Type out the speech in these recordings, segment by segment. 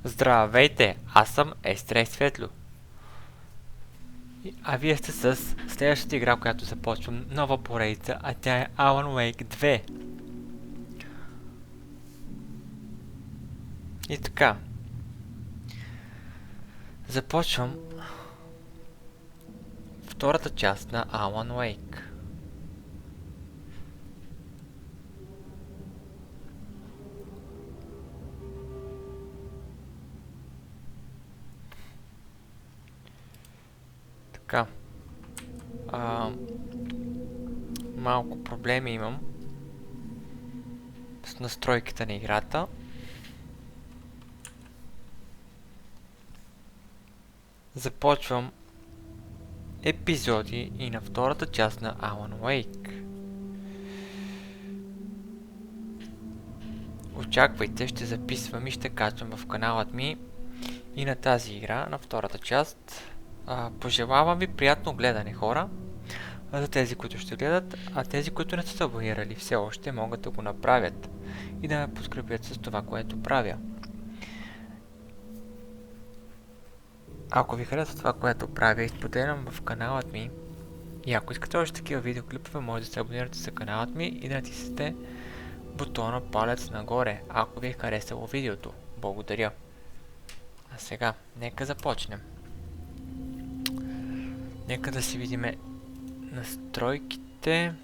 Здравейте, аз съм Естре Светло. А вие сте с следващата игра, която започвам, нова поредица, а тя е Alan Wake 2. И така. Започвам втората част на Alan Wake. Така. Малко проблеми имам с настройките на играта. Започвам епизоди и на втората част на Alan Wake. Очаквайте, ще записвам и ще качвам в каналът ми и на тази игра, на втората част. Пожелавам ви приятно гледане, хора, за тези, които ще гледат, а тези, които не са се абонирали все още, могат да го направят и да ме подкрепят с това, което правя. Ако ви харесва това, което правя и споделям в каналът ми, и ако искате още такива видеоклипове, може да се абонирате за каналът ми и да натиснете бутона палец нагоре, ако ви е харесало видеото. Благодаря. А сега, нека започнем. Нека да си видим настройките.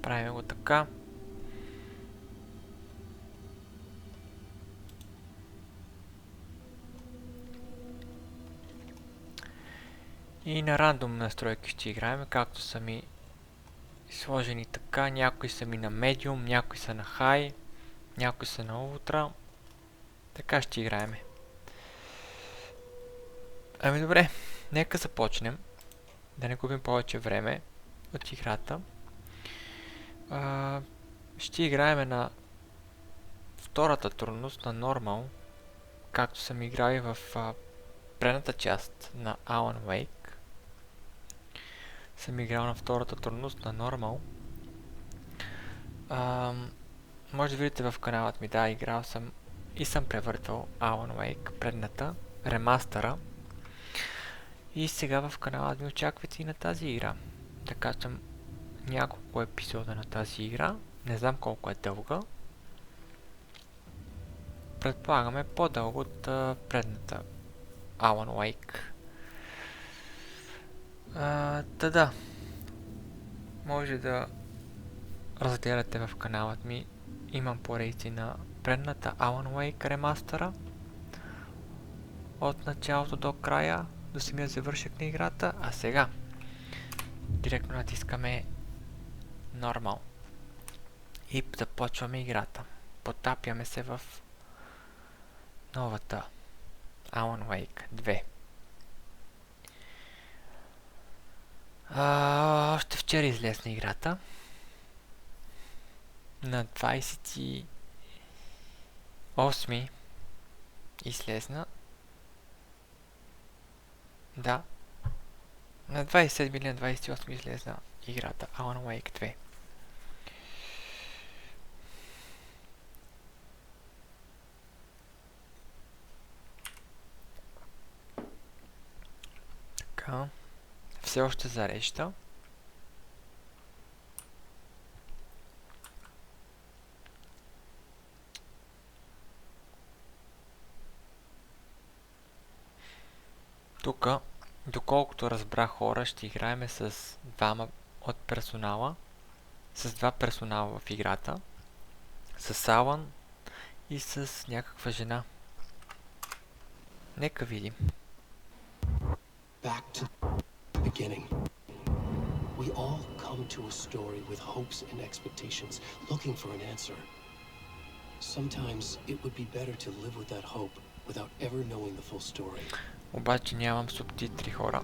Правим го така. И на рандом настройки ще играем, както са ми сложени така. Някои са ми на Medium, някои са на High, някои са на Ultra. Така ще играем. Ами добре, нека започнем. Да не губим повече време от играта. Ще играем на втората трудност, на Normal, както съм играли в предната част на Alan Wake. Съм играл на втората трудност на Normal. Може да видите в каналът ми, да, играл съм и съм превъртал Alan Wake, предната, ремастъра. И сега в каналът ми очаквайте и на тази игра. Да качам няколко епизода на тази игра. Не знам колко е дълга. Предполагаме по-дълго от предната Alan Wake. Да. Може да разгледате в каналът ми. Имам поредици на предната Alan Wake ремастъра. От началото до края, до самия завършък на играта. А сега директно натискаме Normal. И започваме играта. Потапяме се в новата Alan Wake 2. Още вчера излезна играта. На 28 излезна. Да. На 27 или на 28 излезна играта Alan Wake 2. Така. Все още зарежда. Тук, доколкото разбрах, хора, ще играем с двама от персонала. С два персонала в играта. С Алан и с някаква жена. Нека видим. Back to the beginning. We all come to a story with hopes and expectations, looking for an answer. Sometimes it would be better to live with that hope without ever knowing the full story. Обаче нямам субтитри, хора.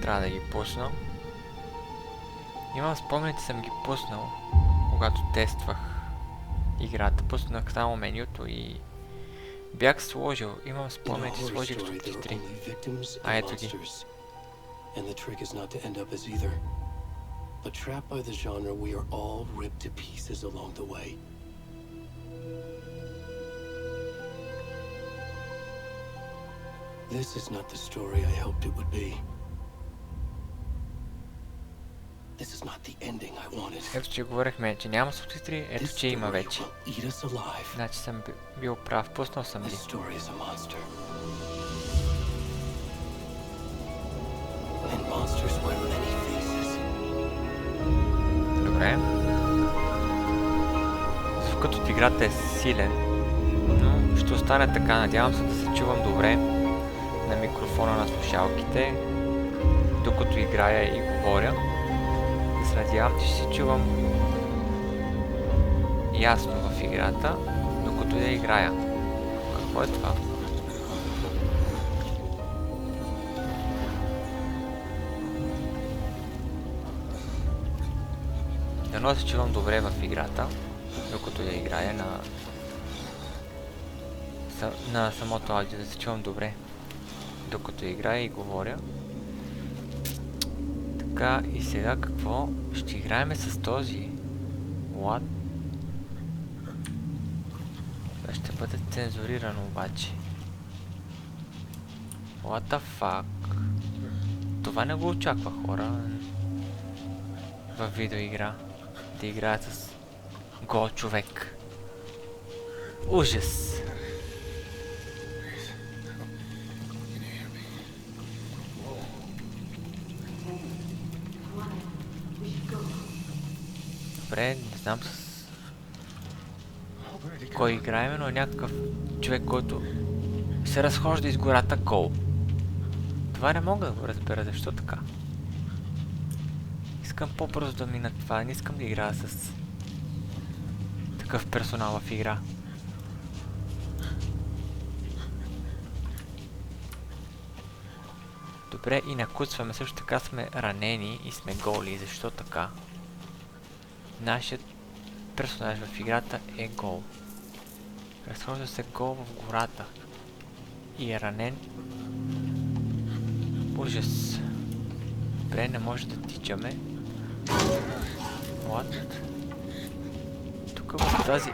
Трябва да ги пусна. Имам спомен, че съм ги пуснал, когато тествах играта. Пуснах само менюто и бях сложил. Имам спомен, че сложих субтитри. А ето ги. And the trick is not to end up as either. But trapped by the genre, we are all ripped to pieces along the way. This is not the story I hoped it would be. This is not the ending I wanted. Ето, че говорихме, че няма субтитри, ето, че има вече. Значи съм бил прав, пуснал съм ги. Добре. Звукът от играта е силен, но ще остане така. Надявам се да се чувам добре на микрофона на слушалките, докато играя и говоря. Да се надявам, че ще се чувам ясно в играта, докато я играя. Какво е това? Дано се чувам добре в играта, докато я играя на самото аудио, да се чувам добре, докато играя и говоря. Така, и сега какво? Ще играем с този. What? Това ще бъде цензурирано обаче. What the fuck? Това не го очаква, хора. В видеоигра. Да играят с гол човек. Ужас! Добре, не знам с кой играем, но е някакъв човек, който се разхожда из гората гол. Това не мога да го разбера, защо така? Искам по-бързо да мина това, не искам да играя с такъв персонал в игра. Добре, и накуцваме, също така сме ранени и сме голи, защо така? Нашият персонаж в играта е гол. Разхожда се гол в гората и е ранен. Ужас. Добре, не може да тичаме. What? Тук в тази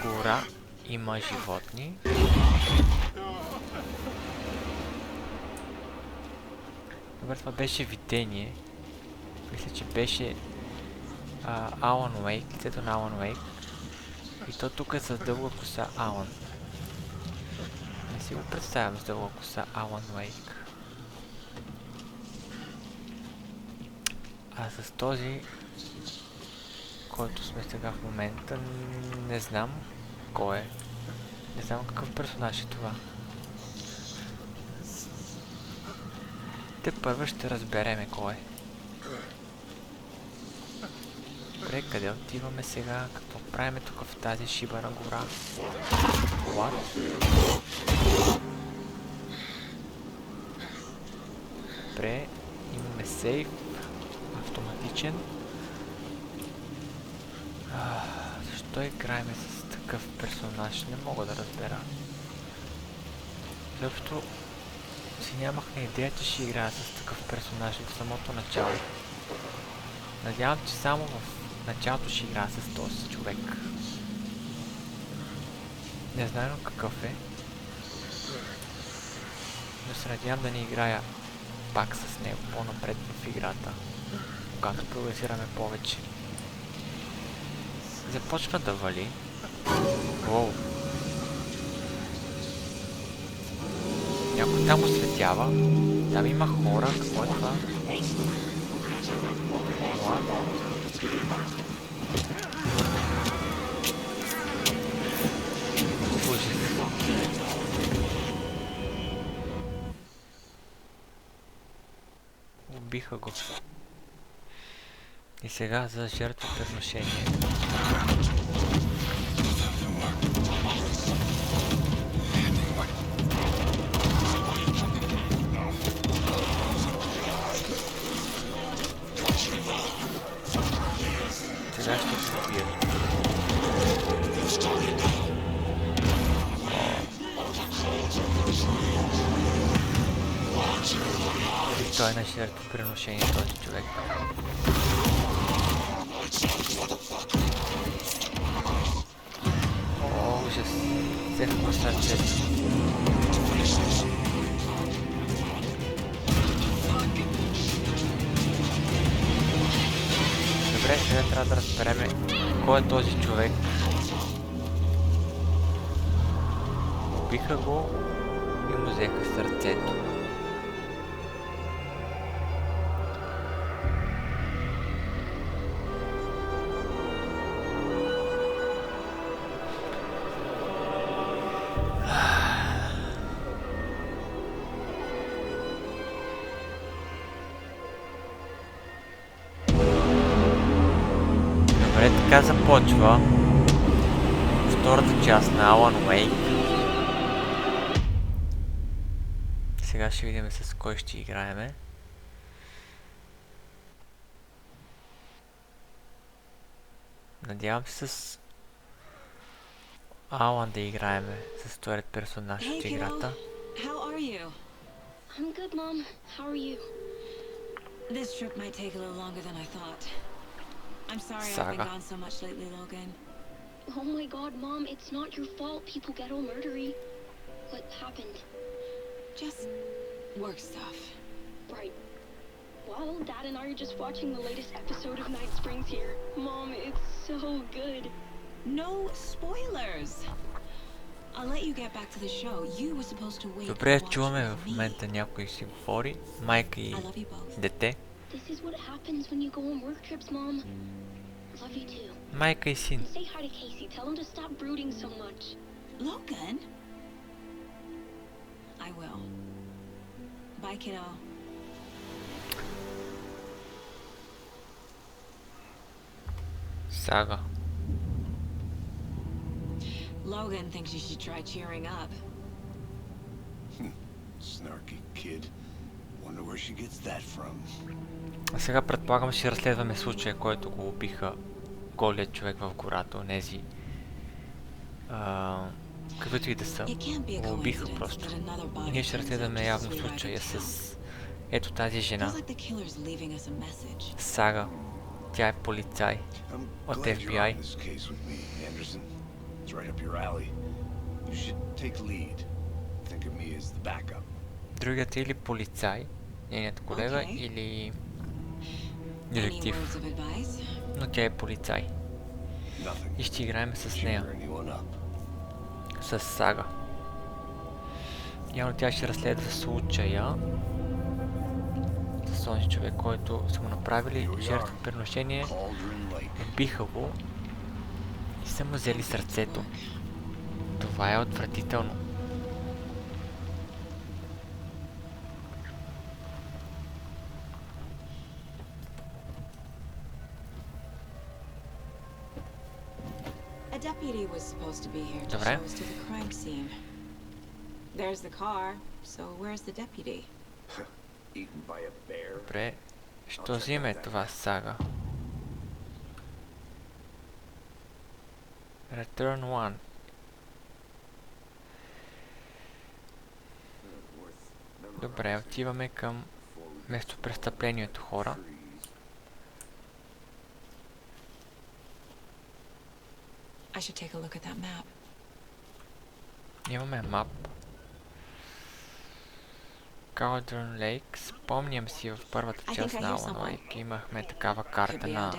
гора има животни. Добре, това беше видение. Мисля, че беше Алан Уейк, лицето на Алан Уейк. И то тук е с дълга коса Алан. Не си го представям с дълга коса Алан Уейк. А с този, който сме сега в момента, не знам кой е. Не знам какъв персонаж е това. Те първо ще разбереме кой е. Добре, къде отиваме сега? Какво правиме тук в тази шибана гора? What? Добре, имаме сейф. Автоматичен. Защо играеме с такъв персонаж? Не мога да разбера. Защото си нямах на идея, че ще играя с такъв персонаж в самото начало. Надявам, че само в началото ще играя с този човек. Не знам какъв е. Но се надявам да не играя пак с него по-напред в играта, когато прогресираме повече. Започва да вали. Воу. Някой там осветява. Там има хора. Какво е това? Убиха го. И сега за жертвоприношение. Сега ще се убият. И той е на жертвоприношение, този човек. О, ужас. Взеха го сърцето. Добре, сега трябва да разбереме кой е този човек. Убиха го и му взеха сърцето. Добре, така започва втората част на Alan Wake. Сега ще видим с кой ще играеме. Надявам се с Алан да играеме с вторият персонаж от играта. How are you? I'm good, Mom. How are you? This trip might take a little longer than I thought. I'm sorry I've been gone so much lately, Logan. Oh my god, Mom, it's not your fault people get all murdery. What happened? Just work stuff. Right. Well, Dad and I are just watching the latest episode of Night Springs here. Mom, it's so good. No spoilers. I'll let you get back to the show. You were supposed to wait. Добре, чуваме в момента някой си говори. Майка и дете. This is what happens when you go on work trips, Mom. Love you too. Майка и син. Say hi to Casey. Tell him to stop brooding so much. Logan? I will. Bye, kiddo. Сага. Logan thinks you should try cheering up. Snarky kid. Wonder where she gets that from. А сега предполагам ще разследваме случая, който го убиха голият човек в гората, онези. Каквито и да са. Го убиха просто. И ние ще разследваме явно случая с ето тази жена. Сага. Тя е полицай от FBI. Другият е или полицай, нейният колега, или детектив. Но тя е полицай. И ще играем с нея. С Сага. Явно тя ще разследва случая с този човек, който са му направили жертвоприношение, убиха го и са му взели сърцето. Това е отвратително. A deputy was supposed to be here to Добре. show us to the crime scene. There's the car, so where's the deputy? Eaten by a bear. Добре, що взиме това Сага? Return 1. Добре, отиваме към местопрестъплението, хора. I should take a look at that map. Имаме мап. Cauldron Lake. Спомням си в първата част на Alan Wake имахме такава карта на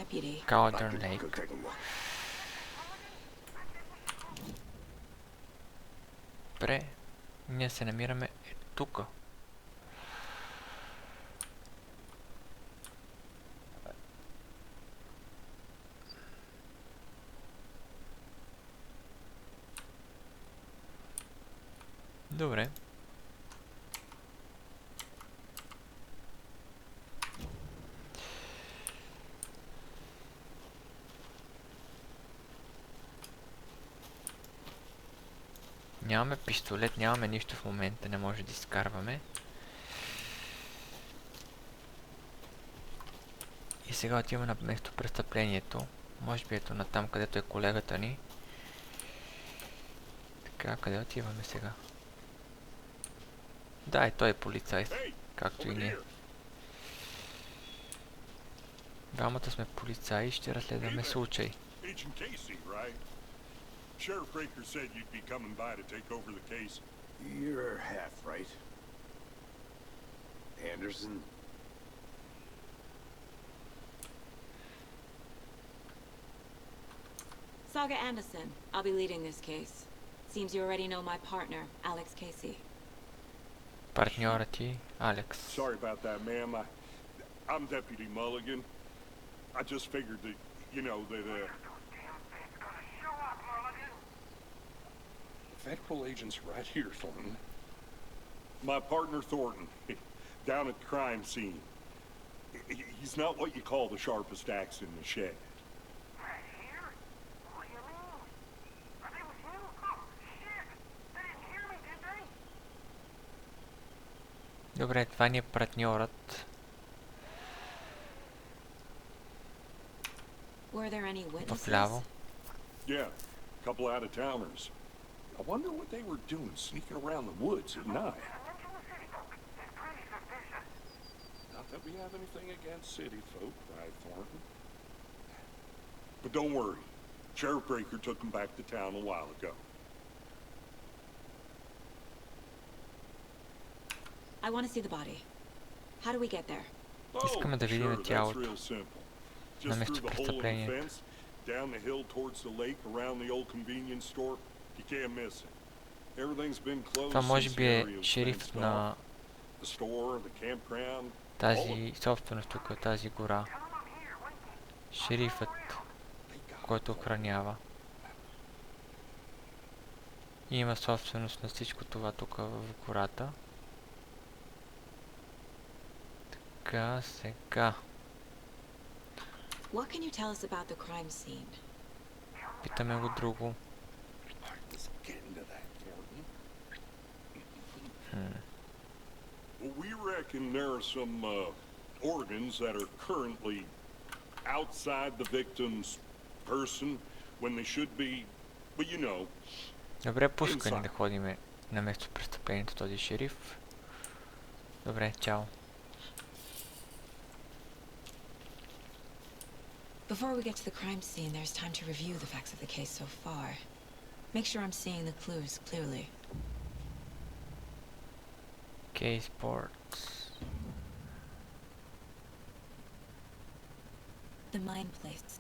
Cauldron Lake. Добре, ние се намираме тук. Добре. Нямаме пистолет, нямаме нищо в момента, не може да изкарваме. И сега отиваме на местопрестъплението. Може би ето на там, където е колегата ни. Така, къде отиваме сега? Да, и той е полицай, както и ние. Двамата сме полицаи и ще разследваме случай. Sheriff Breaker said you'd be coming by to take over the case. You're half right. Anderson? Saga Anderson. I'll be leading this case. Seems you already know my partner, Alex Casey. Партньорът ти, Алекс. Sorry about that, ma'am. I'm Deputy Mulligan. I just figured that, you know, that, Federal agents right here, Thornton. My partner Thornton, down at the crime scene. He's not what you call the sharpest axe in the shed. Right here? What do you mean? Are they with you? Oh, shit! They didn't hear me, did they? Добре, това ни е партньорът. Were there any witnesses? Вляво. Yeah, a couple out-of-towners. I wonder what they were doing sneaking around the woods at night. Not that we have anything against city folk, right, Thornton? But don't worry. Sheriff Breaker took them back to town a while ago. I want to see the body. How do we get there? Искаме да видим тялото на Just through the hole in the местопрестъплението. fence, down the hill towards the lake, around the old convenience store. You can't miss it. Everything's been closed. Това може since би the е area was шерифът fenced на off. The store, the campground. тази собственост тук, тази гора. Шерифът, който охранява. И има собственост на всичко това тук в гората. Така, сега. What can you tell us about the crime scene? Питаме го друго. Let's get into that, Thornton. Well, we reckon there are some organs that are currently outside the victim's person when they should be, but you know. Добре, пускай ни да ходим на место престъплението този шериф. Добре, чао. Before we get to the crime scene, there's time to review the facts of the case so far. Make sure I'm seeing the clues clearly. Case boards. The mind place.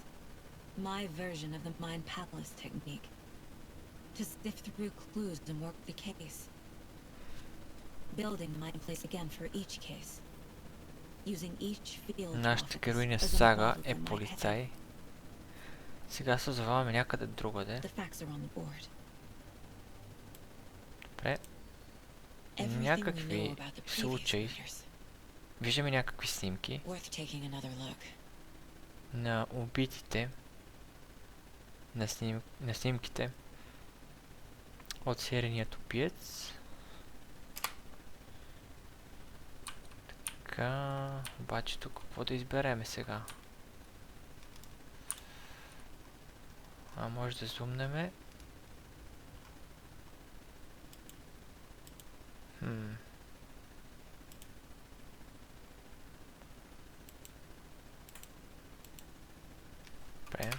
My version of the mind palace technique. To sift through clues and work the case. Building the mind place again for each case. Using each field. Нашата героиня Сага е полицай. Сега се озоваваме някъде другаде. Добре. Някакви случаи. Виждаме някакви снимки на убитите на снимките от серийният убиец. Така, обаче тук какво да избереме сега? Може да зумнеме. Добре.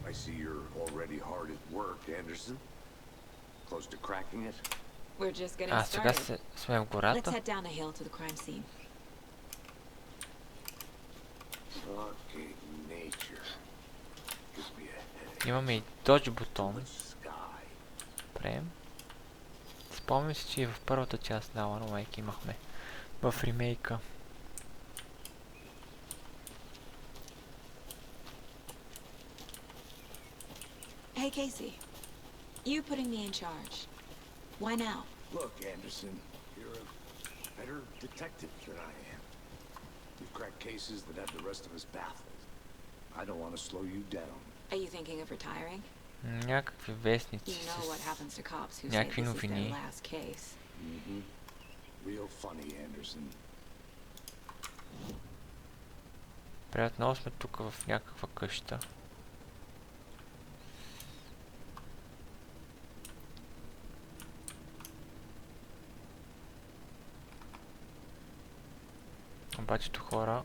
I see you're already hard at work, Anderson. Close to cracking it? We're just getting сега started. сме в гората. Let's head down the hill to the crime scene. Fucking nature. Gives me a headache. Имаме и dodge бутон. Sky. Добре. Спомням си, че и в първата част на Alan Wake имахме в ремейка. Hey Casey, you putting me in charge. Why now? Look, Anderson, you're a better detective than I am. You've cracked cases that have the rest of us baffled. I don't want to slow you down. Are you thinking of retiring? Някакви вестници You know what happens с to cops who say някакви this is their новини. last case. Real funny, Anderson. Приятно сме тук в някаква къща. Обаче хора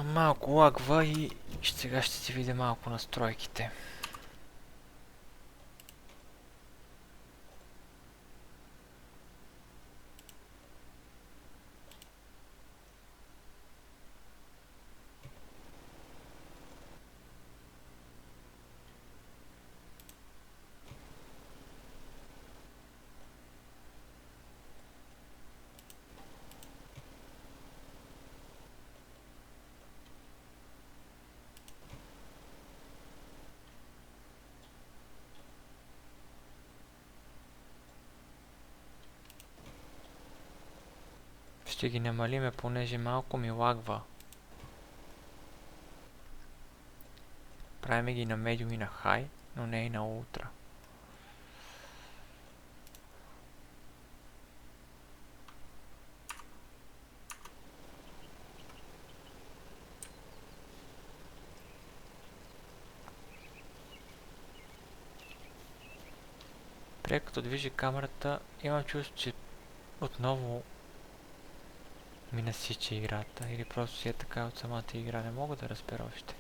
малко лагва и сега ще си видя малко настройките. Ще ги намалиме, понеже малко ми лагва. Правиме ги на медиум и на хай, но не и на ултра. Като движи камерата, имам чувство, че отново ми насича играта. Или просто си е така от самата игра. Не мога да разбера още.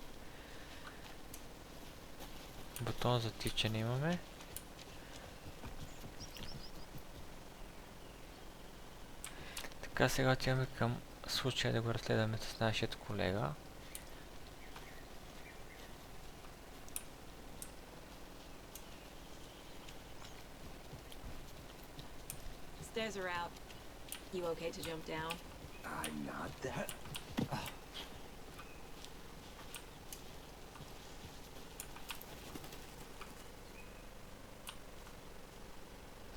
Бутон за тичане имаме. Така, сега отиваме към случая да го разследваме с нашия колега. Stairs are out. You okay to jump down? I'm not that.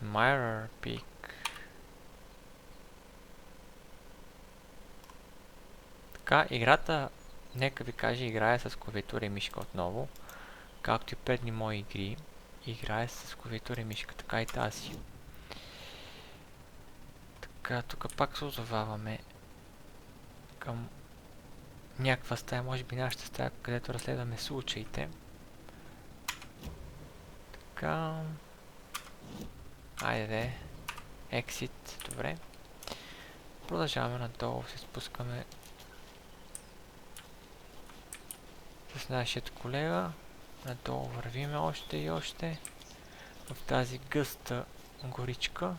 Mirror Peak. Така, играта, нека ви кажа, играе с клавиатура и мишка отново. Както и предни мои игри, играе с клавиатура и мишка, така и тази. Така, тук пак се озоваваме към някаква стая, може би нашата стая, където разследваме случаите. Така. Айде. Exit. Добре. Продължаваме надолу, се спускаме с нашия колега. Надолу вървиме още и още в тази гъста горичка.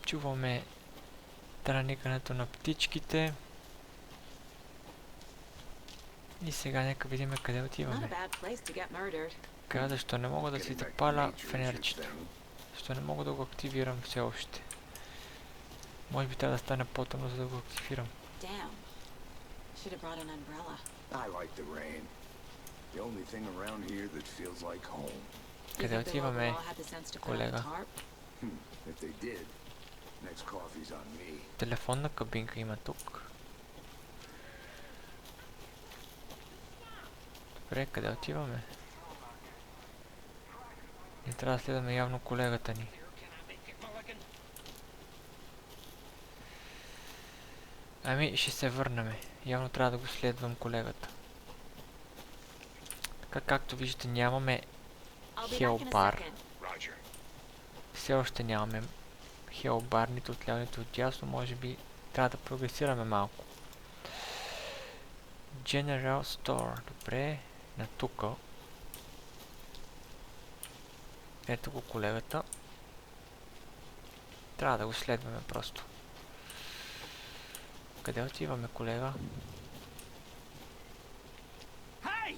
Чуваме траникането на птичките. И сега нека видим къде отиваме. Така, защо не мога да си запаля фенерчето? Защо не мога да го активирам все още? Може би трябва да стане по-тъмно, за да го активирам. Къде отиваме, колега? Телефонна кабинка има тук. Добре, къде отиваме? Не трябва да следваме явно колегата ни. Ами, ще се върнем. Явно трябва да го следвам колегата. Така, както виждате, нямаме хелбар. Все още нямаме хелбар, нито отляво, нито отдясно. Може би трябва да прогресираме малко. General Store. Добре. На тука. Ето го колегата. Трябва да го следваме просто. Къде отиваме, колега? Hey!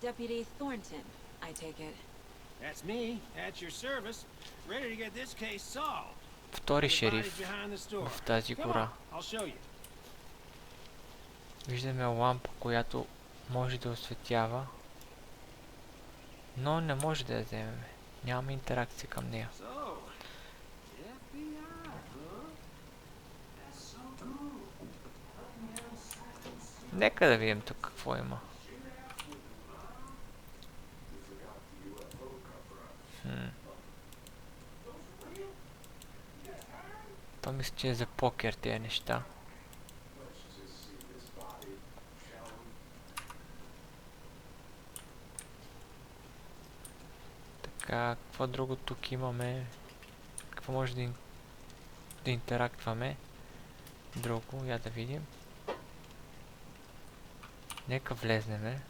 Deputy Thornton, I take it. That's me, at your service, ready to get this case solved. Втори шериф в тази гора. Виждаме лампа, която може да осветява, но не може да я вземем. Нямаме интеракция към нея. Нека да видим тук какво има. Това мисля, че е за покер тези неща. Така, какво друго тук имаме? Какво може да интерактваме? Друго, я да видим. Нека влезнеме.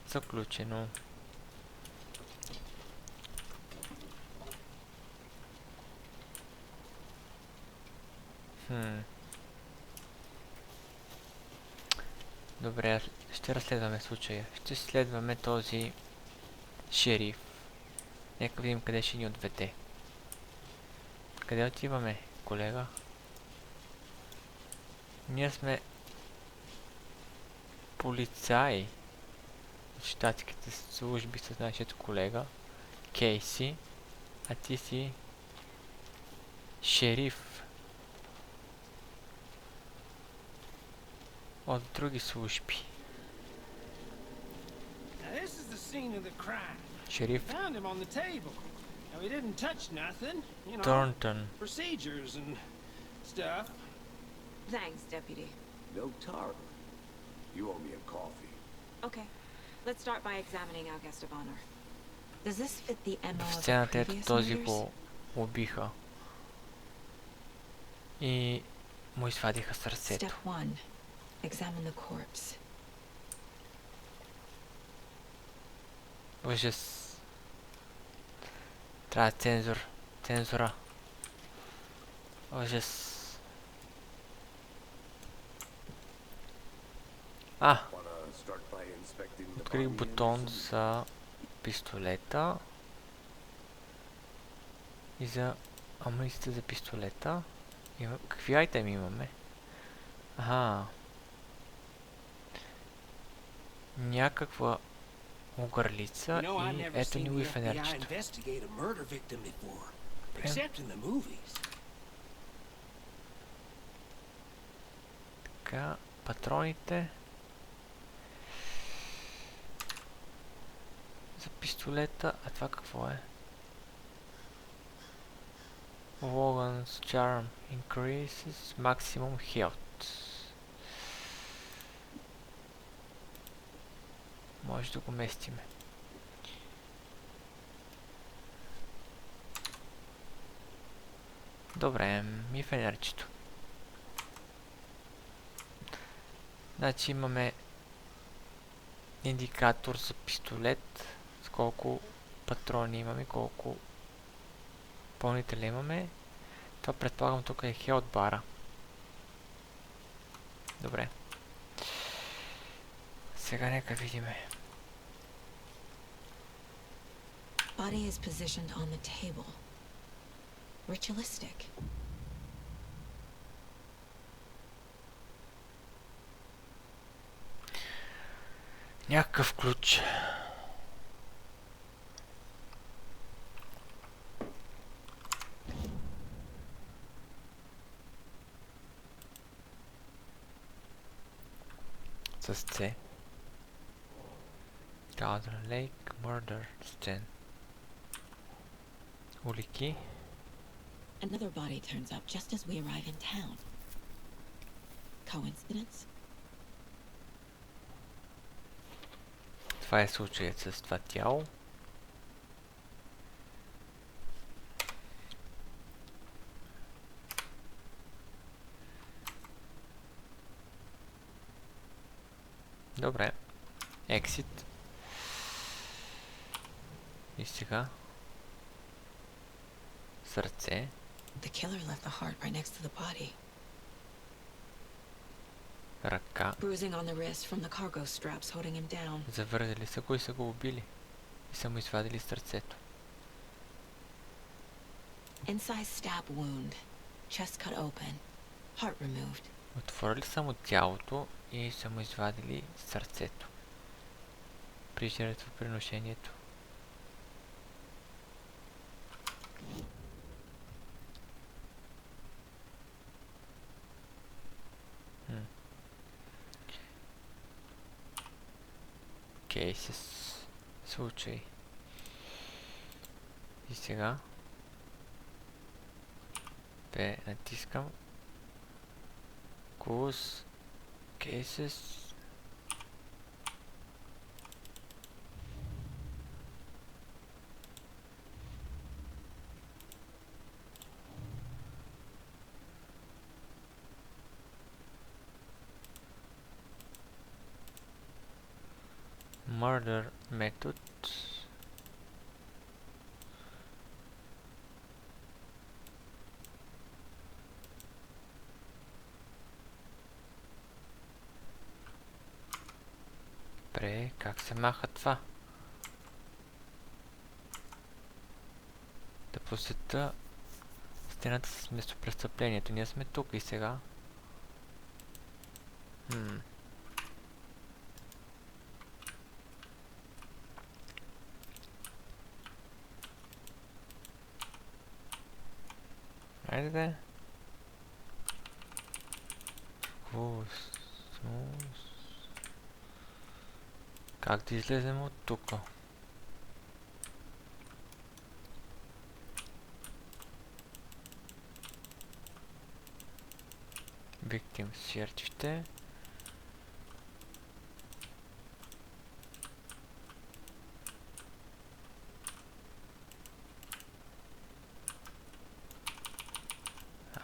Заключено. Добре, ще разследваме случая. Ще следваме този шериф. Нека видим къде ще ни отведе. Къде отиваме, колега? Ние сме полицаи. Щатските служби с нашият колега Кейси, а ти си шериф от други служби. Шериф Торнтън. Thanks, deputy. No tar. You owe me a coffee. Okay, let's start by examining our guest of honor. Does this fit the MO В of сцената the ето previous този murders? го убиха. И му извадиха сърцето. Step 1. Examine the corpse. Ужас. Трябва цензура. Ужас. Открих бутон за пистолета и за амуницията за пистолета. Какви айтеми имаме? Някаква огърлица и ето ни го и фенерчето. Така, патроните за пистолета, а това какво е? Logan's charm increases maximum health. Може да го местиме. Добре, и фенерчето. Значи имаме индикатор за пистолет, с колко патрони имаме, колко пълнителя имаме. Това предполагам тук е хелт бара. Добре. Сега нека видиме. Body is positioned on the table. Ritualistic. Някакъв ключ. С С. Garden Lake Murder Scene. Улики. Another body turns up just as we arrive in town. Coincidence? Това е случаят с това тяло. Добре. Exit. И сега. Сърце. The killer left the heart right next to the body. Ръка. Bruising on the wrist from the cargo straps holding him down. Завързали са го и са го убили. И са му извадили сърцето. Inside stab wound. Chest cut open. Heart removed. Отворили са му тялото и са му извадили сърцето. При жертвоприношението. cases, случаи. И сега натискам close cases. Murder method. Добре, как се маха това? Да посета стената с местопрестъплението. Ние сме тук и сега. Айде де. Как да излезем от тук? Victim search-те.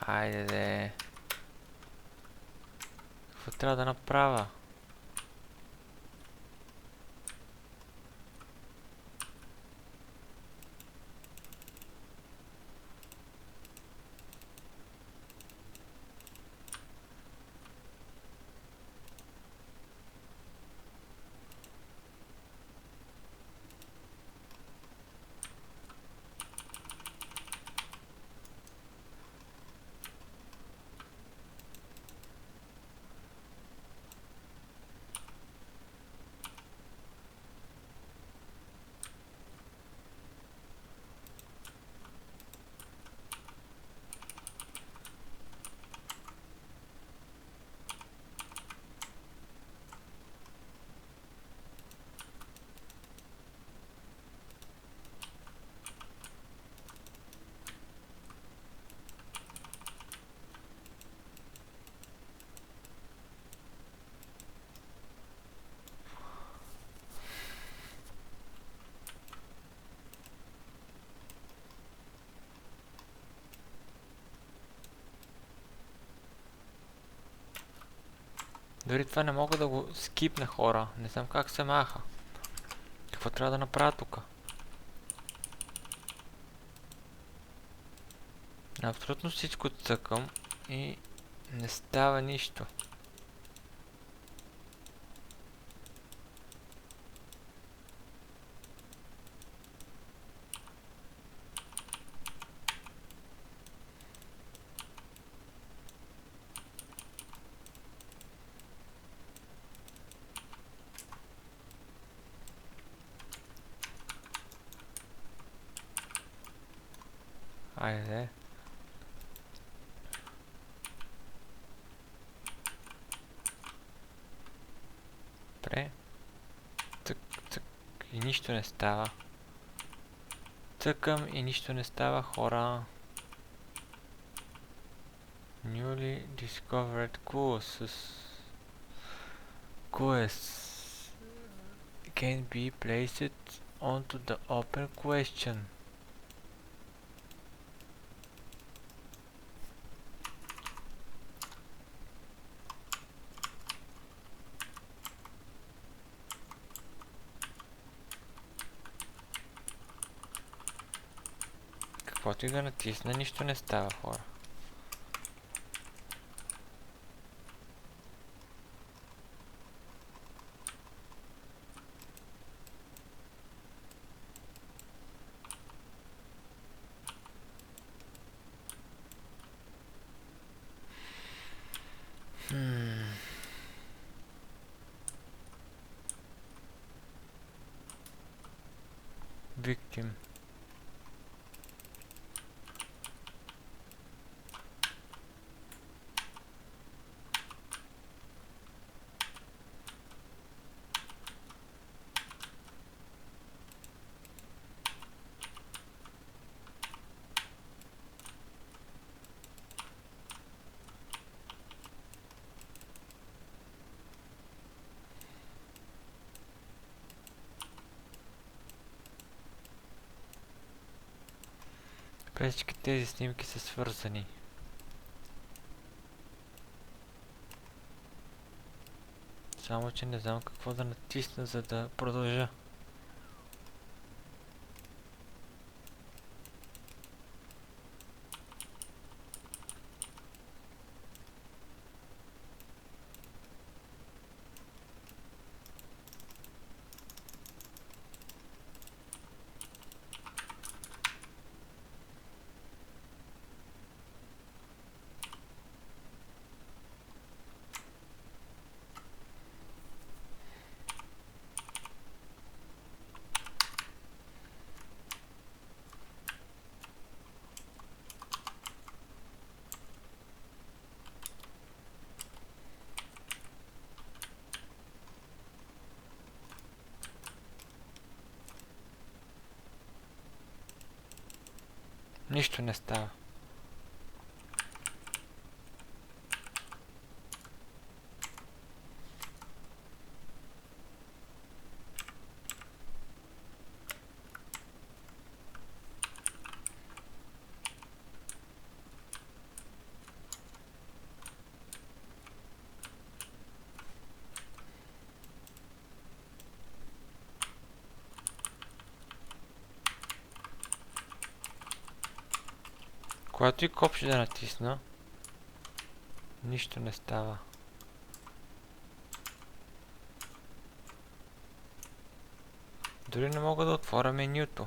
Айде де. Какво трябва да направя? Дори това не мога да го скипна, хора. Не знам как се маха. Какво трябва да направя тук? Абсолютно всичко цъкам и не става нищо. Айде. Добре. Цък, цък. И нищо не става. Цъкам и нищо не става, хора. Newly discovered quests can be placed onto the open question. Каквото и да натисна, нищо не става, хора. Victim. Всички тези снимки са свързани. Само че не знам какво да натисна, за да продължа. Нищо не става. Когато и копче да натисна, нищо не става. Дори не мога да отворя менюто.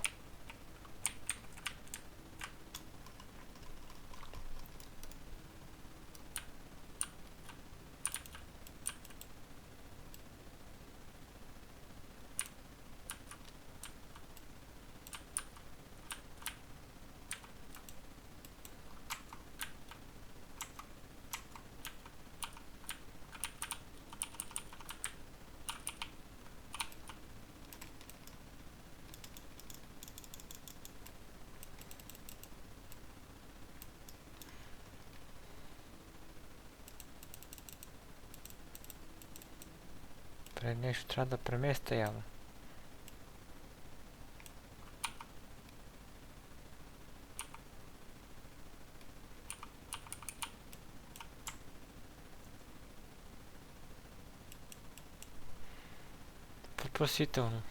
Преди нещо трябва да преместя явно. Въпросително.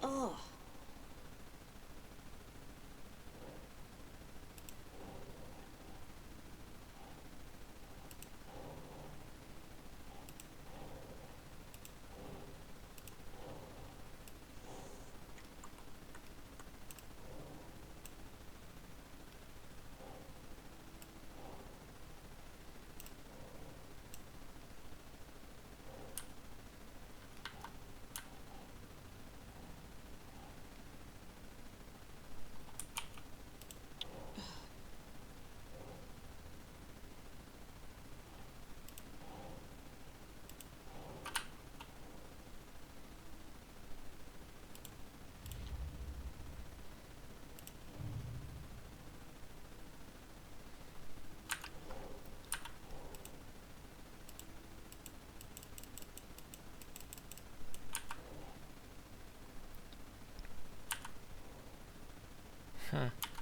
Oh.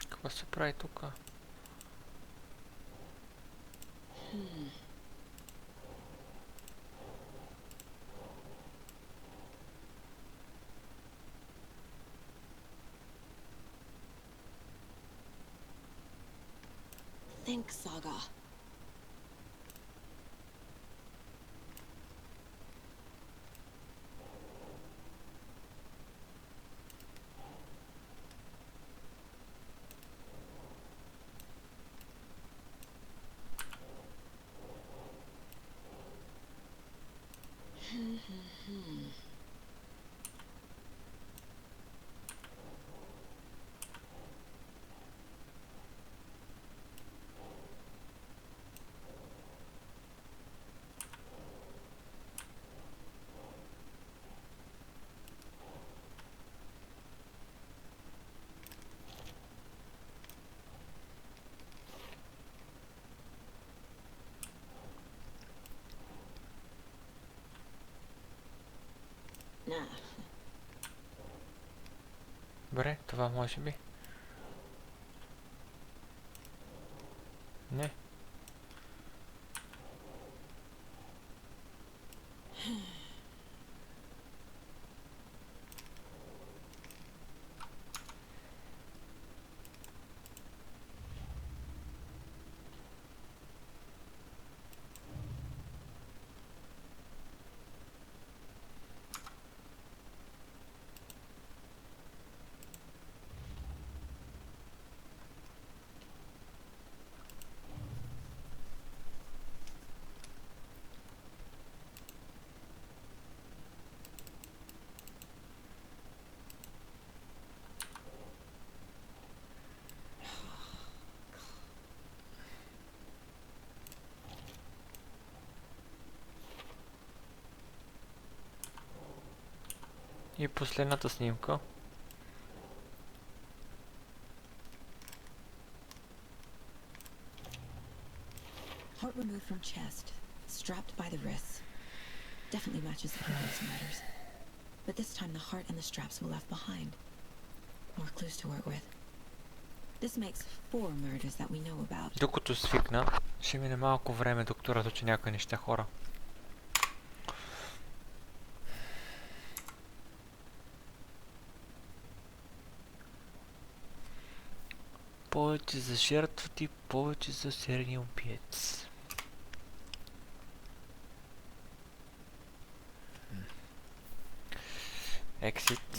Какво се прави тук? Ink Saga. Nah. Добре, това може би. Не. И последната снимка. Heart removed from chest, strapped by the wrists. Definitely matches the previous murders. But this time the heart and the straps were left behind. More clues to work with. This makes 4 murders that we know about. Докато свикна, ще мине малко време, докато разуча някои неща, хора. Повече за жертвата и повече за серийния убиец. Exit.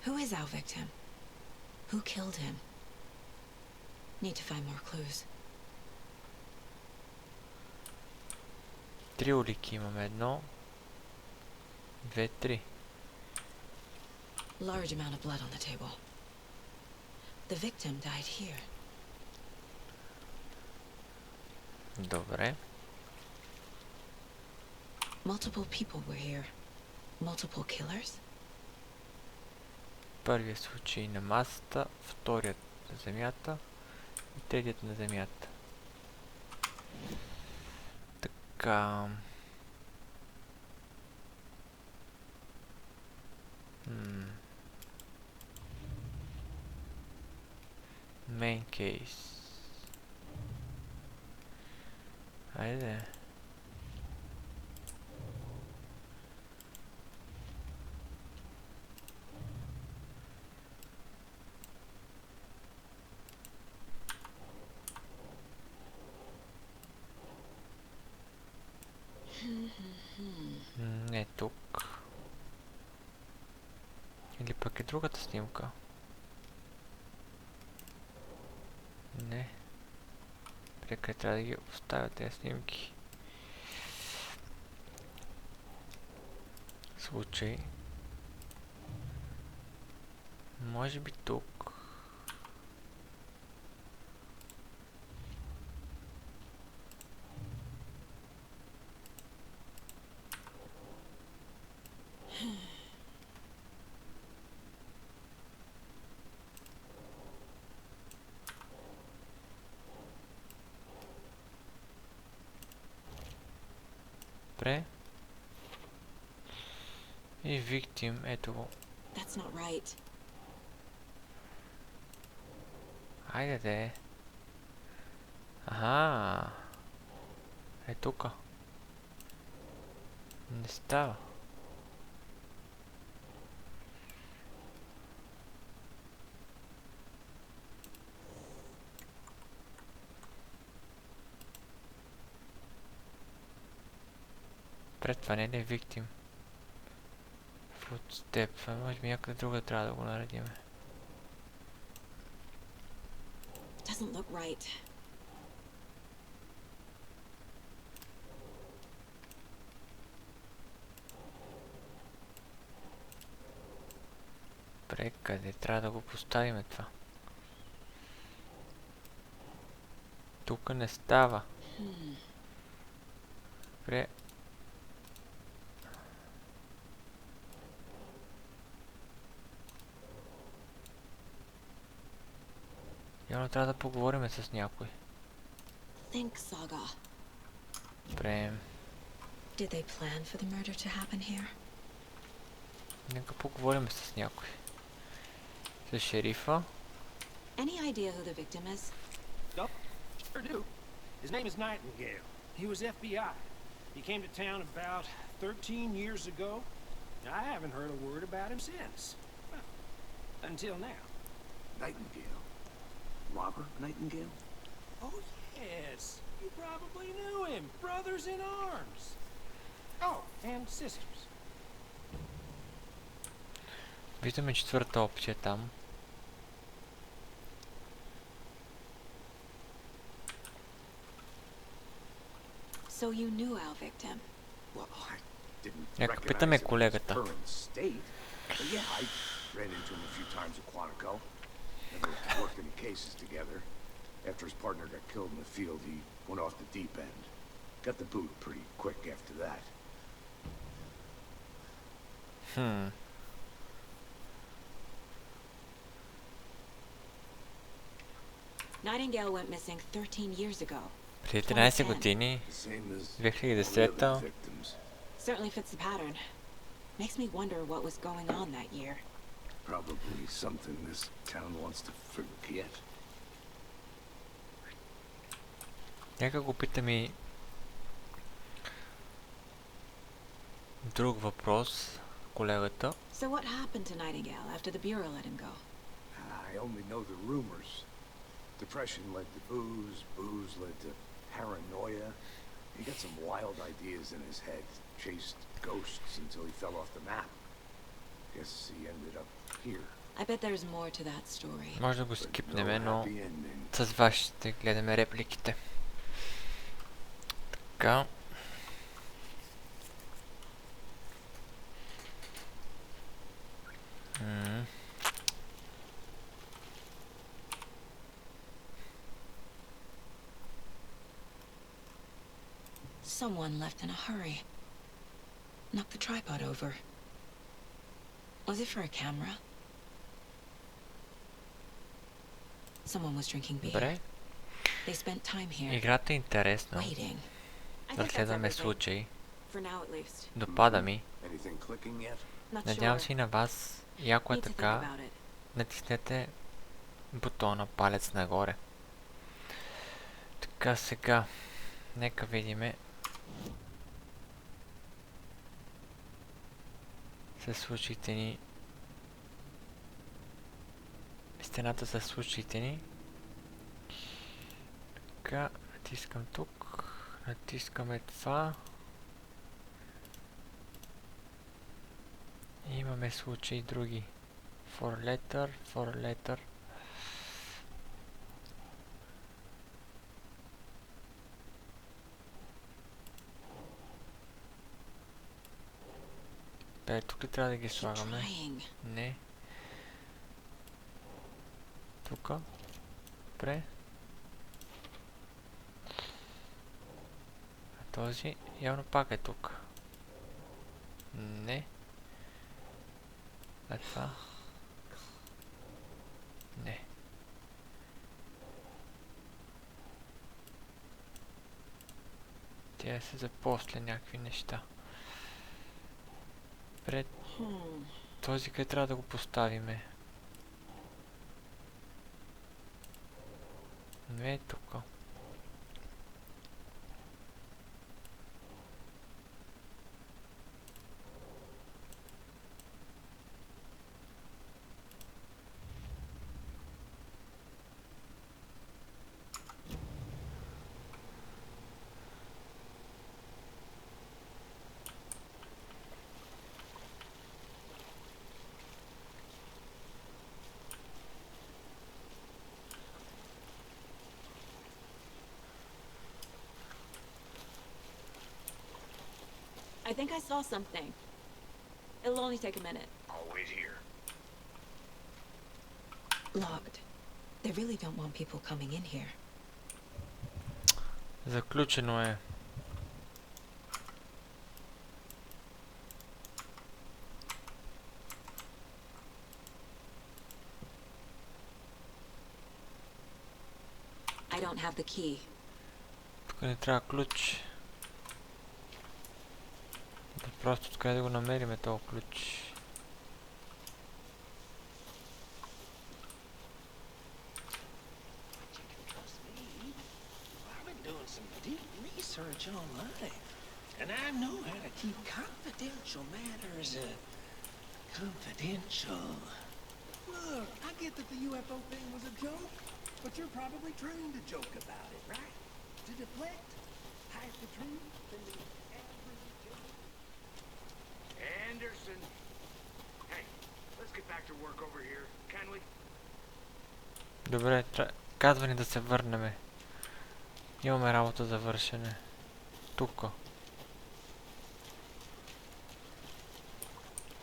Who is our victim? Who killed him? Need to find more clues. 3 улики имаме. 1, 2, 3. Large amount of blood on the table. The victim died here. Добре. Multiple people were here. Multiple killers? Първият случай на масата, вторият на земята и третият на земята. Така. Main case. Айде. Не тук. Или пък е другата снимка. Не. Прекъде трябва да ги оставя тези снимки. Случай. Може би тук. Добре. И victim, ето го. That's not right. Айде де. Аха. Е тука. Не става. Пред това не е виктим. Footstep. Може би някъде друга трябва да го наредиме. Doesn't look right. Добре, къде трябва да го поставим това? Тук не става. Добре. Явно трябва да поговорим с някой. Think, Saga. Добре. Did they plan for the murder to happen here? Нека поговорим с някой. С шерифа. Any idea who the victim is? Nope, sure do. His name is Nightingale. He was FBI. He came to town about 13 years ago. I haven't heard a word about him since. Well, until now. Nightingale? Robert Nightingale? Oh, yes. You probably knew him. Brothers in arms. Oh, and sisters. Виждаме четвърта опция там. So you knew our victim. Well, I didn't Нека recognize питаме him in his колегата. current state. But yeah, I ran into him a few times at Quantico. Never worked any cases together. After his partner got killed in the field, he went off the deep end. Got the boot pretty quick after that. Nightingale went missing 13 years ago. Преди 13 години, The same as 2010-та. all the other victims. Certainly fits the pattern. Makes me wonder what was going on that year. Probably something this town wants to forget. Нека го питам и друг въпрос, колегата. So what happened to Nightingale after the Bureau let him go? I only know the rumors. Depression led to booze, booze led to paranoia. He got some wild ideas in his head, chased ghosts until he fell off the map. Guess he ended up here. I bet there's more to that story. Може да го But no скипнем, но happy ending. с вас ще гледаме репликите. Така. Someone left in a hurry. Knocked the tripod over. Was it for a camera? Someone was drinking beer. Добре. They spent time here, Играта е интересна. waiting. I think that's Разследваме everything. случаи. For now at least. Допада ми. Anything clicking yet? Not Надявам sure. се и на вас. И ако е Need to think така, about it. натиснете бутона палец нагоре. Така, сега. Нека видиме. Със случаите ни. Стената със случаите ни. Така, натискам тук. Натискаме това. И имаме случаи други. For letter. Бе, тук ли трябва да ги Keep слагаме? trying. Не. Тука. Добре. А този явно пак е тук. Не. А това? Не. Тя са за после някакви неща. Пред този къде трябва да го поставиме? Не е тук. I think I saw something. It'll only take a minute. I'll wait here. Logged. They really don't want people coming in here. Заключено е. I don't have the key. Тук не трябва ключ. Просто откъде да го намериме този ключ. Research online, and I know how to keep confidential matters confidential. Look, I get that the UFO thing was a joke, but you're probably trained to joke about it, right? To deflect, hide the truth from the average joke. Anderson! Hey, let's get back to work over here, can we? Добре, казва ни да се върнеме. Имаме работа за вършене. Тука.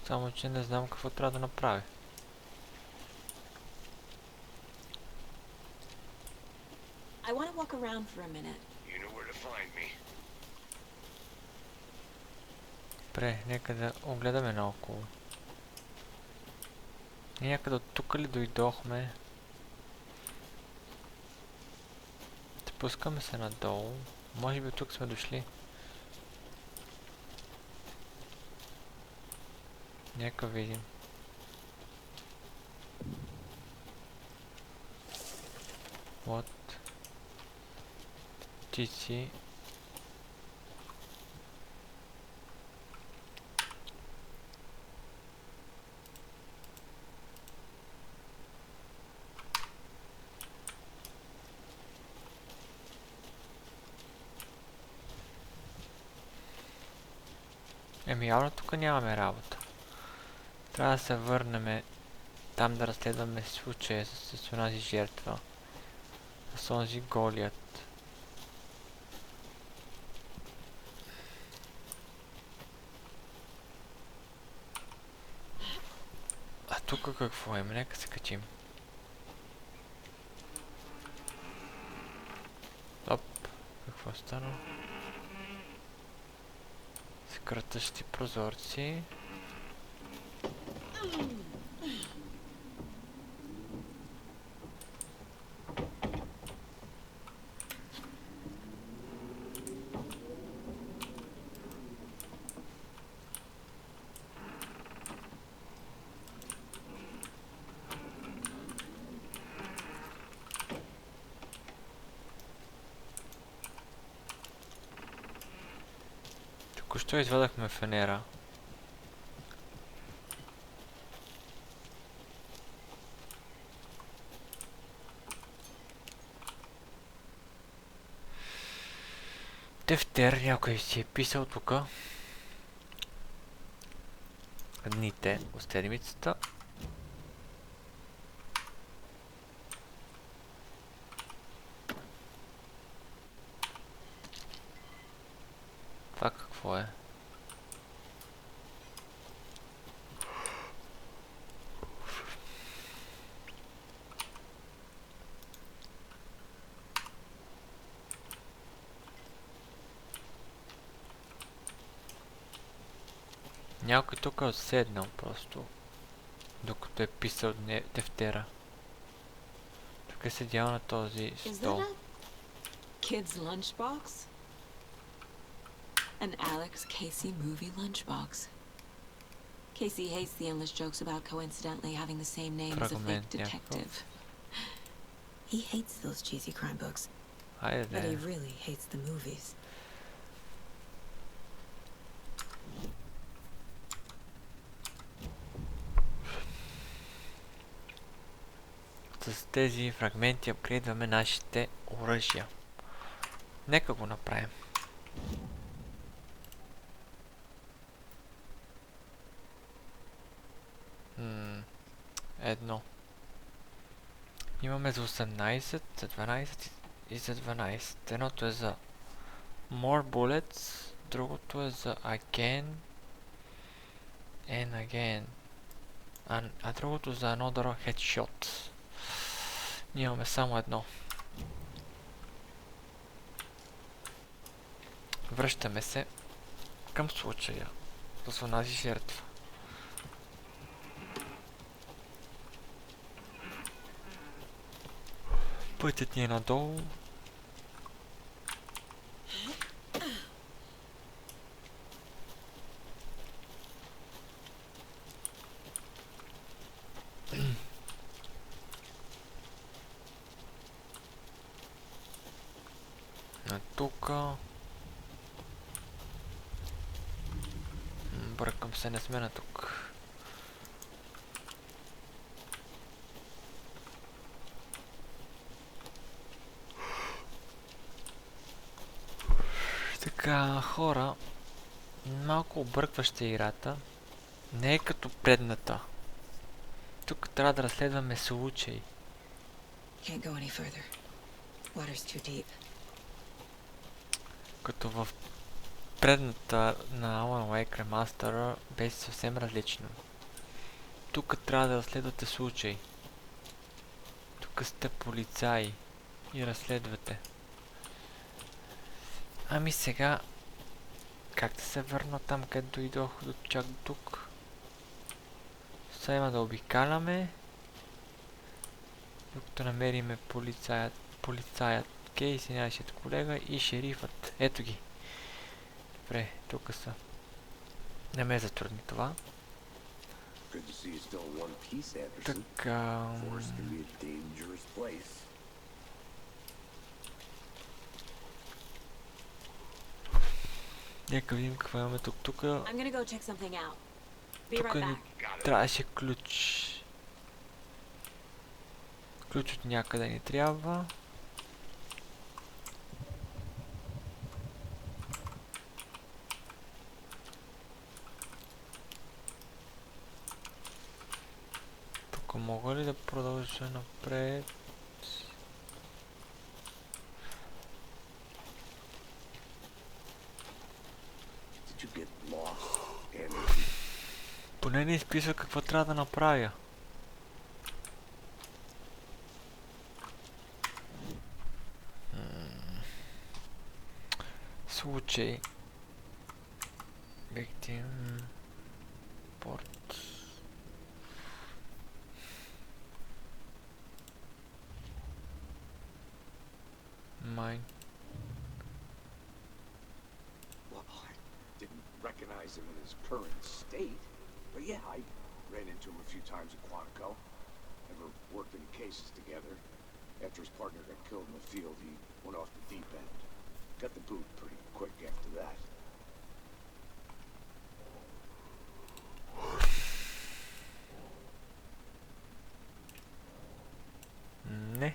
Само че не знам какво трябва да направя. I want to walk around for a minute. You know where to find me. Добре, нека да огледаме наоколо. Някъде от тук ли дойдохме? Спускаме се надолу. Може би тук сме дошли. Нека видим. Вот. Птици. Еми явно тук нямаме работа. Трябва да се върнем там да разследваме случая с онази жертва. С онзи голият. А тук какво е? Нека се качим. Оп, какво стана? Скратъщи прозорци. Току-що извадахме фенера. Тефтер, някой си е писал тук. Дните от седмицата. Това какво е? Някой тук е отседнал просто, докато е писал тефтера. Тук е седял на този стол. Kid's lunchbox? An Alex Casey movie lunchbox. Casey hates the endless jokes about coincidentally having the same name as a fake detective. He hates those cheesy crime books, but he really hates the movies. С тези фрагменти апгрейдваме нашите оръжия. Нека го направим. Едно. Имаме за 18, за 12 и за 12. Едното е за More Bullets, Другото е за again and again. А другото за another headshot. Ние имаме само едно. Връщаме се към случая с онази жертва. Пътят ни е надолу. А тука... Бъркам се, не сме на тук. Така, хора, малко объркваща играта. Не е като предната. Тук трябва да разследваме случай. Can't go any further. Water's too deep. Като в предната на Alan Wake Remaster беше съвсем различно. Тук трябва да разследвате случай. Тук сте полицаи и разследвате. Ами сега, как да се върна там, където дойдох чак до тук? Сега има да обикаляме, докато намериме полицаят Кейс и нашият колега и шерифът. Ето ги. Добре, тук са. Не ме затрудни това. Така... Нека видим какво имаме тук. Тук ни трябваше ключ. Ключ от някъде ни трябва. Тук мога ли да продължа напред? Поне не изписва какво трябва да направя. Случай. Victim. Порт. Mine. Well, I didn't recognize him in his current state, but yeah, I ran into him a few times at Quantico. Never worked any cases together. After his partner got killed in the field, he went off the deep end. Got the boot pretty quick after that. Не.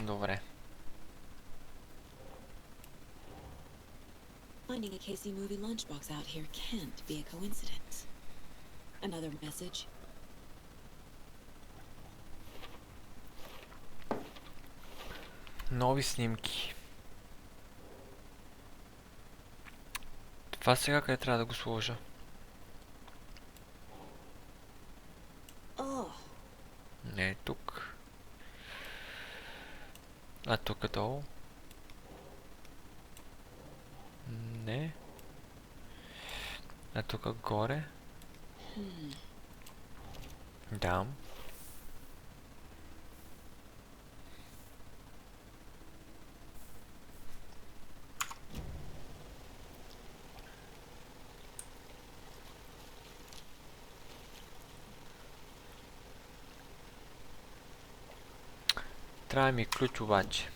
Добре. Finding a Casey movie lunchbox out here can't be a coincidence. Another message. Нови снимки. Това сега къде трябва да го сложа? Не е тук. А тук долу? Не. А тук горе? Да. Трябва ми ключ обаче.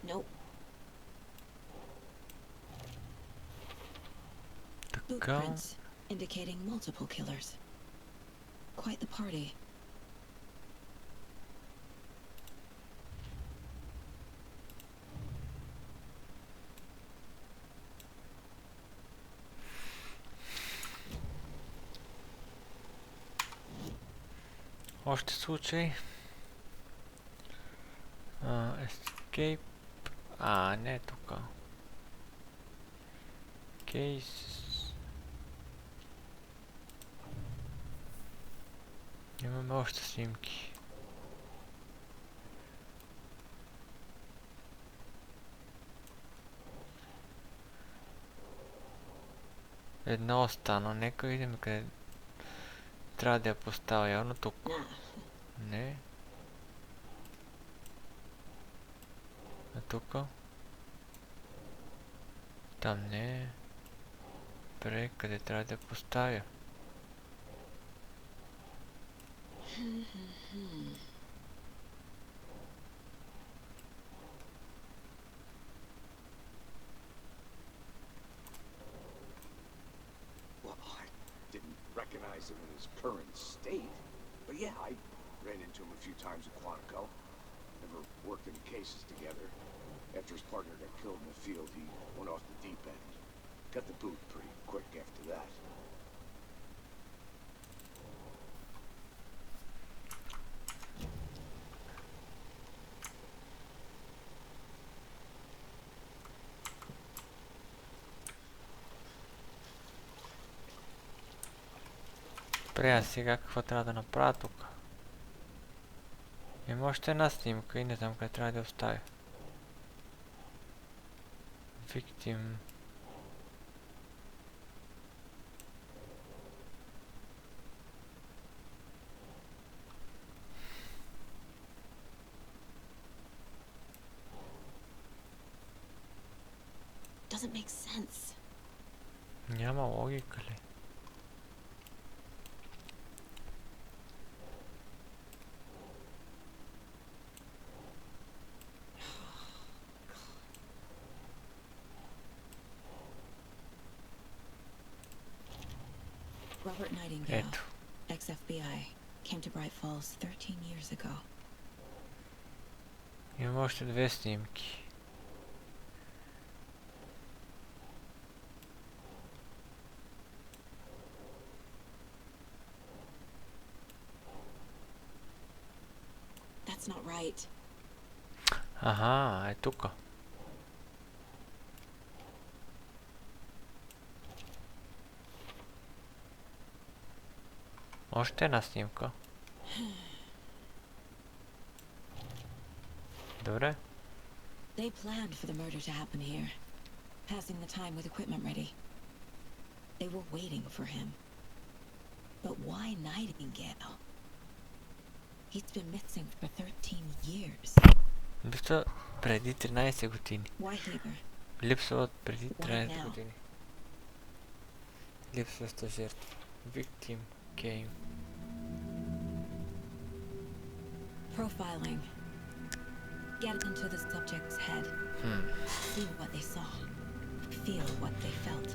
Nope. Така. Footprints indicating multiple killers. Quite the party. Още случай. Escape. Не е тук. Кейс. Имаме още снимки. Една остана. Нека видим къде трябва да я поставя. Явно тук. Не. А тук? Там не. Добре, къде трябва да я поставя? Well, I didn't recognize him in his current state. But yeah, I ran into him a few times at Quantico. Never worked any cases together. After his partner got killed in the field, he went off the deep end. Got the boot pretty quick after that. Добре, а сега какво трябва да направя тук? Има още една снимка и не знам къде трябва да я оставя. Victim. Doesn't make sense. Няма логика ли? Robert Nightingale, Ето. ex-FBI, came to Bright Falls 13 years ago. Има още две снимки. That's not right. Аха, е тук. Още една снимка. Добре. They planned for the murder to happen here, passing the time with equipment ready. They were waiting for him. But why Nightingale? He's been missing for 13 years. Липсва преди 13 години. Why here? Липсва от преди Why 13 now? години. Липсваща жертва. Victim came. Profiling. Get into the subject's head. See what they saw. Feel what they felt.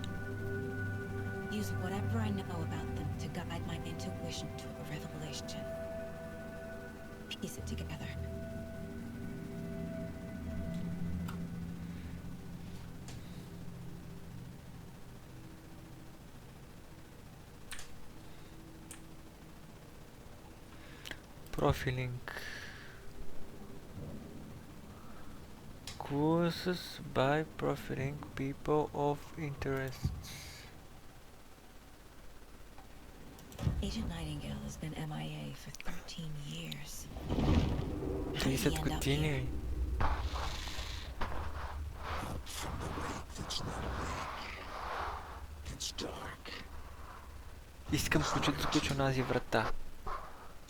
Use whatever I know about them to guide my intuition to a revelation. Piece it together. Profiling. Courses by profiling people of interests. Agent Nightingale has been MIA for 13 years. 30 години. Out from the wake that's not wake. It's dark. Искам ключът да сключа онази врата.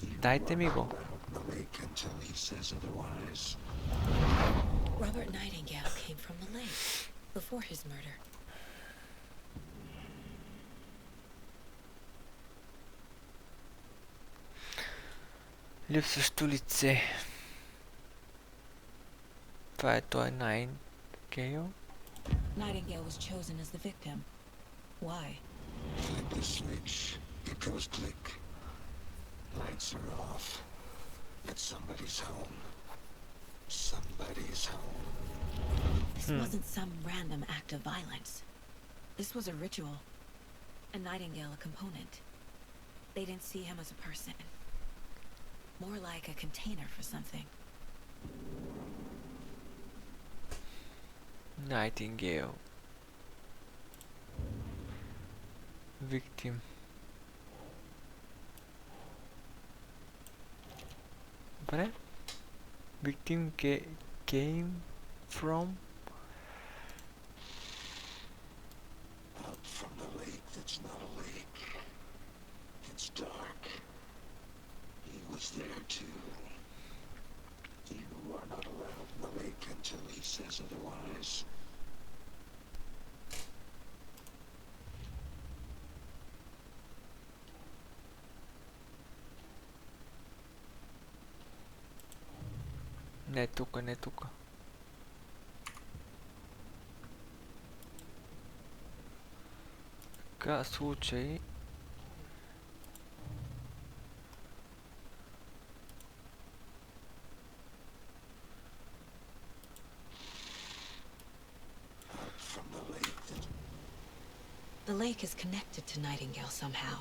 Дайте ми го. Awake until he says otherwise. Robert Nightingale came from the lake before his murder. Липсващо лице. Това е той Nightingale. Nightingale was chosen as the victim. Why? Flip the switch. It goes click. Lights are off. But somebody's home. Somebody's home. This wasn't some random act of violence. This was a ritual. And Nightingale a component. They didn't see him as a person. More like a container for something. Nightingale. Victim. Добре. Victim came from Up from the lake that's not a lake. It's dark. He was there too. You are not allowed in the lake until he says otherwise. Не тука, не тука. Така случай. The lake is connected to Nightingale somehow.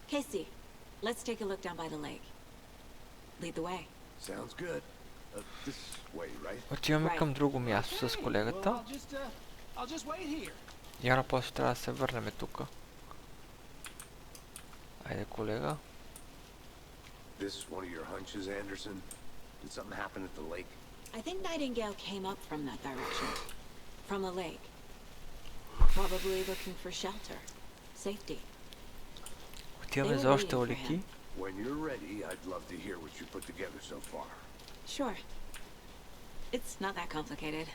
Casey, let's take a look down by the lake. Lead the way. Sounds good. This way, right? Отиваме към друго място с колегата. I'll just wait here. Яна после трябва да се върнем тук. Айде, колега. This one of your hunches, Anderson? Did something happen at the lake? I think Nightingale came up from that direction. From the lake. Probably looking for shelter. Safety. Отиваме за още улики. When you're ready, I'd love to hear what you put together so far. Sure. It's not that complicated.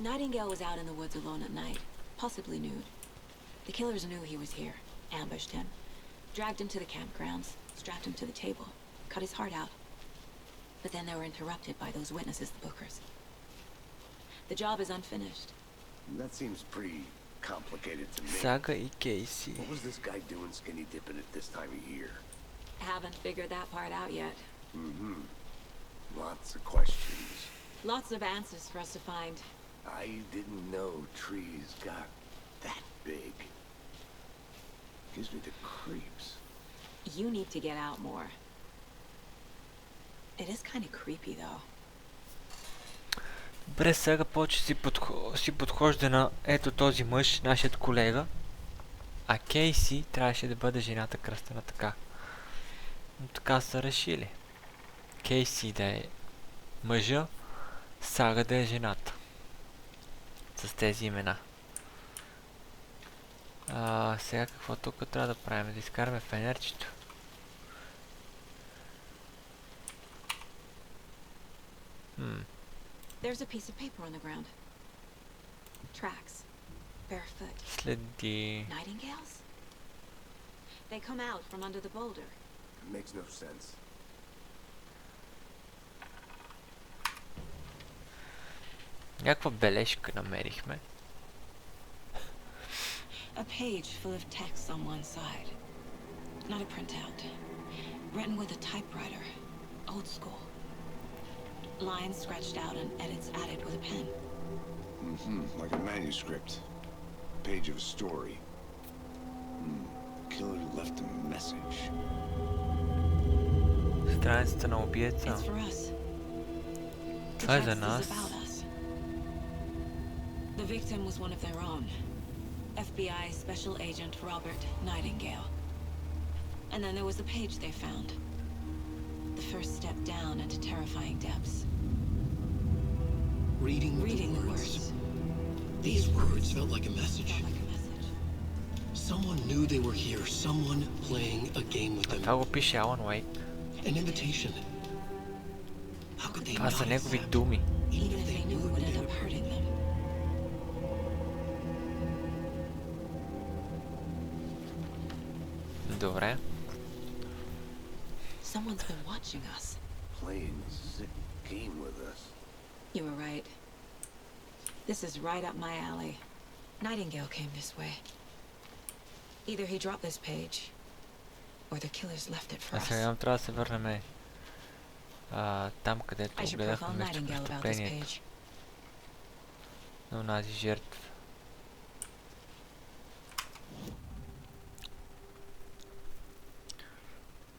Nightingale was out in the woods alone at night, possibly nude. The killers knew he was here, ambushed him, dragged him to the campgrounds, strapped him to the table, cut his heart out. But then they were interrupted by those witnesses, the bookers. The job is unfinished. That seems pretty complicated to me. Сага и Кейси. What was this guy doing skinny dipping at this time of year? Haven't figured that part out yet. Mm-hmm. Lots of questions. Lots of answers for us to find. I didn't know trees got that big. Gives me the creeps. You need to get out more. It is kind of creepy, though. Добре, сега повече си подхожда на ето този мъж, нашият колега. А Кейси трябваше да бъде жената кръстена така. Но така са решили. Кейси да е мъжа, Сага да е жената. С тези имена. Сега какво тук трябва да правим? Да изкараме фенерчето. There's a piece of paper on the ground. Tracks. Barefoot. Следи. Nightingales? They come out from under the boulder. Makes no sense. Някаква бележка намерихме. A page full of text on one side. Not a printout. Written with a typewriter. Old school. Lines scratched out and edits added with a pen. Mm-hmm. Like a manuscript. Page of a story. Killer left a message. Страницата на убиеца. It's for us. Това е The за text is нас. about us. The victim was one of their own. FBI Special Agent Robert Nightingale. And then there was the page they found. The first step down into terrifying depths. Reading the words. These words felt like a message. Someone knew they were here. Someone playing a game with them. Това го пише Алан Уейк. An invitation. How could they Това not са негови accept, думи. Even if they knew it would end up hurting them. Добре. Someone's been watching us. Playing sick came with us. You were right. This is right up my alley. Nightingale came this way. Either he dropped this page, or the killers left it for А us. сега трябва да се върнем там, където I should гледахме profile место Nightingale about this престъплението page. на онази жертва.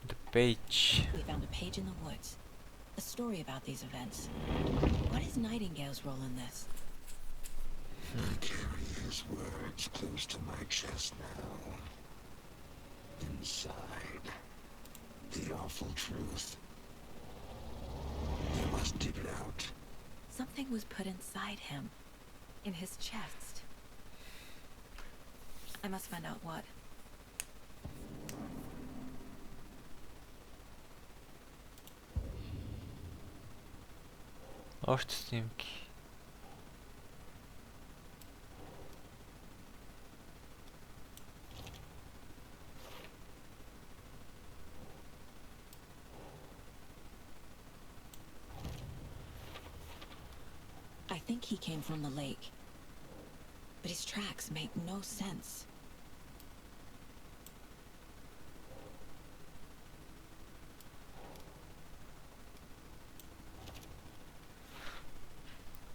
The page. We found a page in the woods. A story about these events. What is Nightingale's role in this? I carry his words close to my chest now. Inside, the awful truth. You must dig it out. Something was put inside him. In his chest. I must find out what. Още снимки. I think he came from the lake. But his tracks make no sense.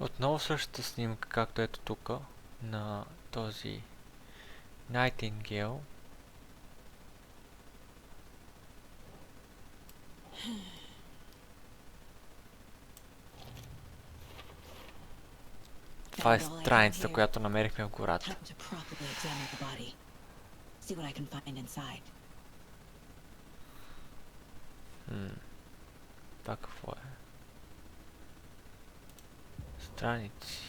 Отново същата снимка, както ето тук, на този Nightingale. Това е страницата, която намерихме в гората. Това какво е? Страници.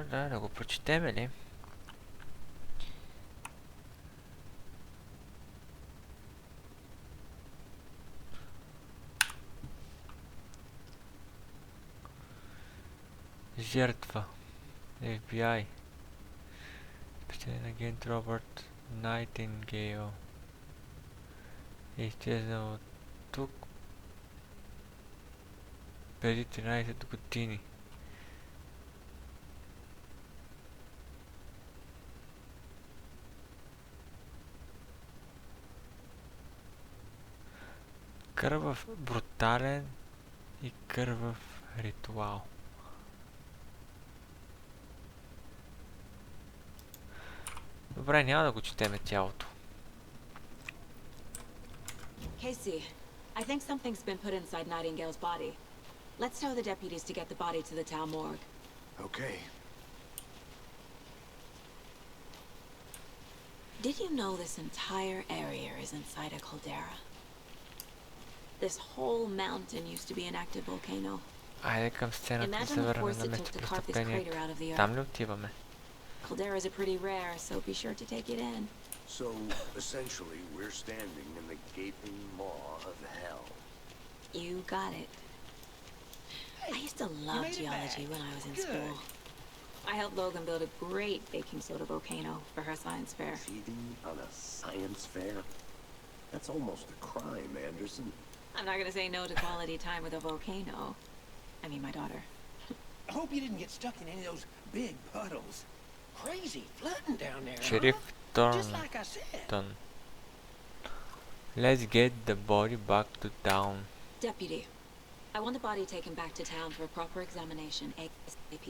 Да го прочетем ли? Жертва. FBI. Специален агент Робърт Найтингейл е изчезнал от тук преди 13 години. Кървав брутален и кървав ритуал. Добре, няма да го четеме цялото. Casey, I think something's been put inside Nightingale's body. Let's tell the deputies to get the body to the town morgue. Okay. Did you know this entire area is inside a caldera? This whole mountain used to be an active volcano. Айде към сцената да се върнем на местопрестъплението. Там ли отиваме? Calderas are pretty rare, so be sure to take it in. So, essentially, we're standing in the gaping maw of hell. You got it. I used to love geology when I was in school. I helped Logan build a great baking soda volcano for her science fair. Cheating on a science fair? That's almost a crime, Anderson. I'm not gonna say no to quality time with a volcano. I mean, my daughter. I hope you didn't get stuck in any of those big puddles. Crazy flooding down there. Sheriff Just like I said. Thornton. Let's get the body back to town. Deputy, I want the body taken back to town for a proper examination, ASAP.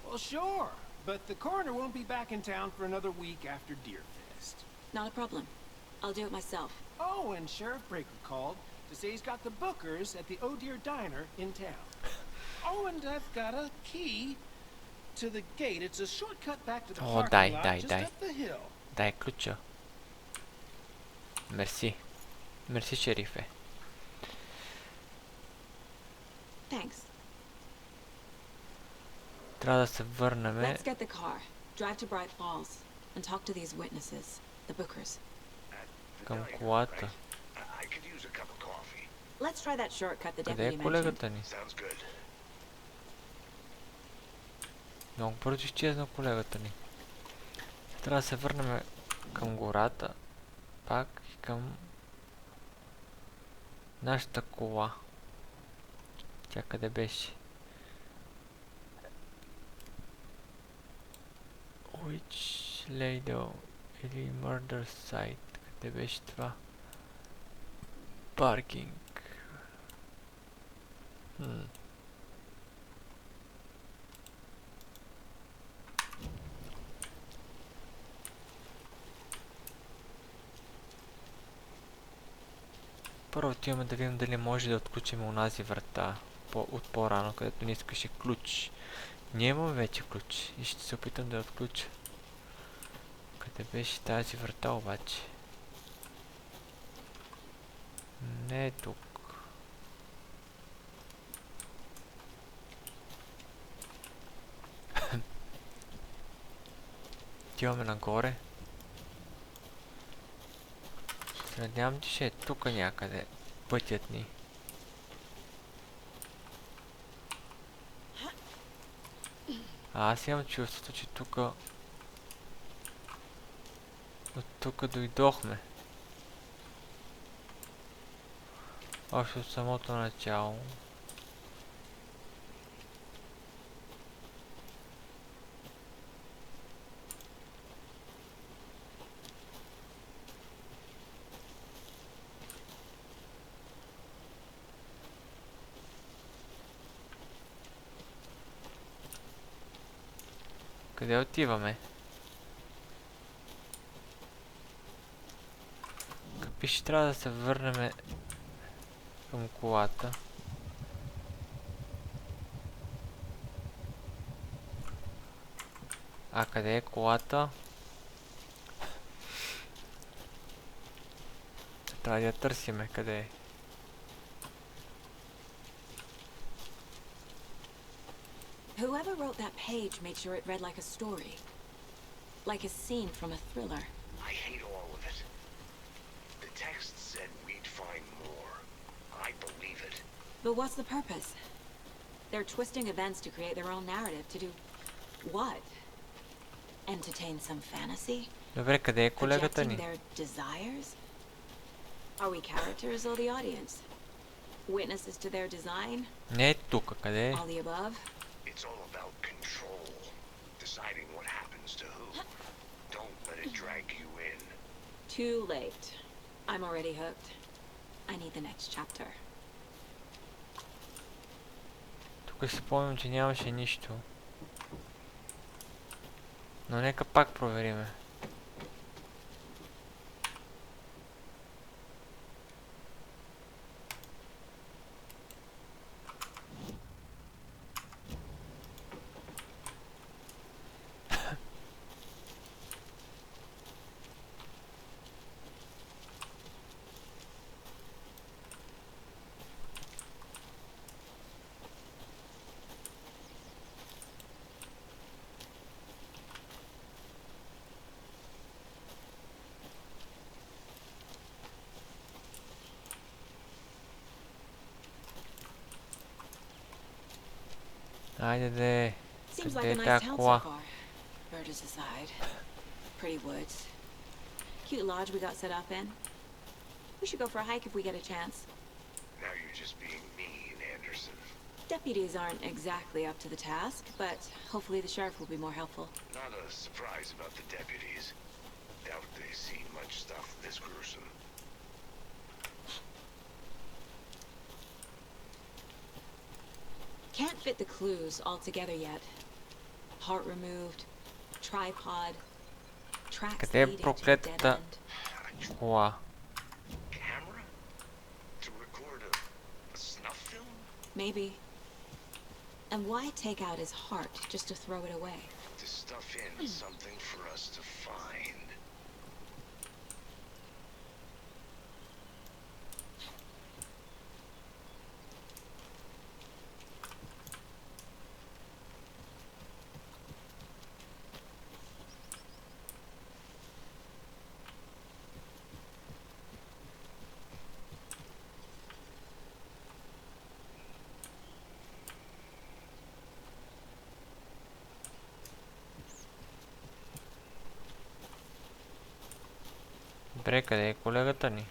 Well, sure, but the coroner won't be back in town for another week after Deerfest. Not a problem. I'll do it myself. Oh, and Sheriff Breaker called to say he's got the bookers at the Oh Dear Diner in town. Oh, and I've got a key to the gate. It's a shortcut back to the parking lot just up the hill. Дай ключа. Мерси. Мерси, шерифе. Thanks. Трябва да се върнем. Let's get the car. Drive to Bright Falls and talk to these witnesses, the bookers. Към колата. Let's try that shortcut the Къде deputy е mentioned. колегата ни? Много бързо изчезна колегата ни. Трябва да се върнем към гората, пак и към нашата кола. Тя къде беше? Which ladle или murder site? Къде беше това? Паркинг. Първо отиваме да видим дали може да отключим онази врата от по-рано, където не искаше ключ. Ние имаме вече ключ и ще се опитам да я отключа. Къде беше тази врата обаче? Не е тук. Отиваме нагоре. Се надявам, че ще е тук някъде пътят ни. Аз имам чувството, че тук... От тук дойдохме. Още от самото начало. Къде отиваме? Капи, ще трябва да се върнем към колата. А къде е колата? Трябва да я търсиме. Къде е? Whoever wrote that page made sure it read like a story. Like a scene from a thriller. I hate all of it. The text said we'd find more. I believe it. But what's the purpose? They're twisting events to create their own narrative. To do what? Entertain some fantasy? Добре, къде е колегата Projecting ни? their desires? Are we characters or the audience? Witnesses to their design? Не е тук, къде е? All the above? It's all about control. Deciding what happens to who. Don't let it drag you in. Too late. I'm already hooked. I need the next chapter. Тук си спомням, че нямаше нищо. Но нека пак провериме. Айде де. Seems like Къде a е nice тая town so кола? far. Birds aside. Pretty woods. Cute lodge we got set up in. We should go for a hike if we get a chance. Now you're just being mean, Anderson. Deputies aren't exactly up to the task, but hopefully the sheriff will be more helpful. Not a surprise about the deputies. Doubt they've seen much stuff this gruesome. Can't fit the clues all together yet. Heart removed, tripod, tracks Къде е leading to a dead проклетата end. кола? Camera? To record a snuff film? Maybe. And why take out his heart just to throw it away? To stuff in something for us to find. Добре, къде е колегата ни?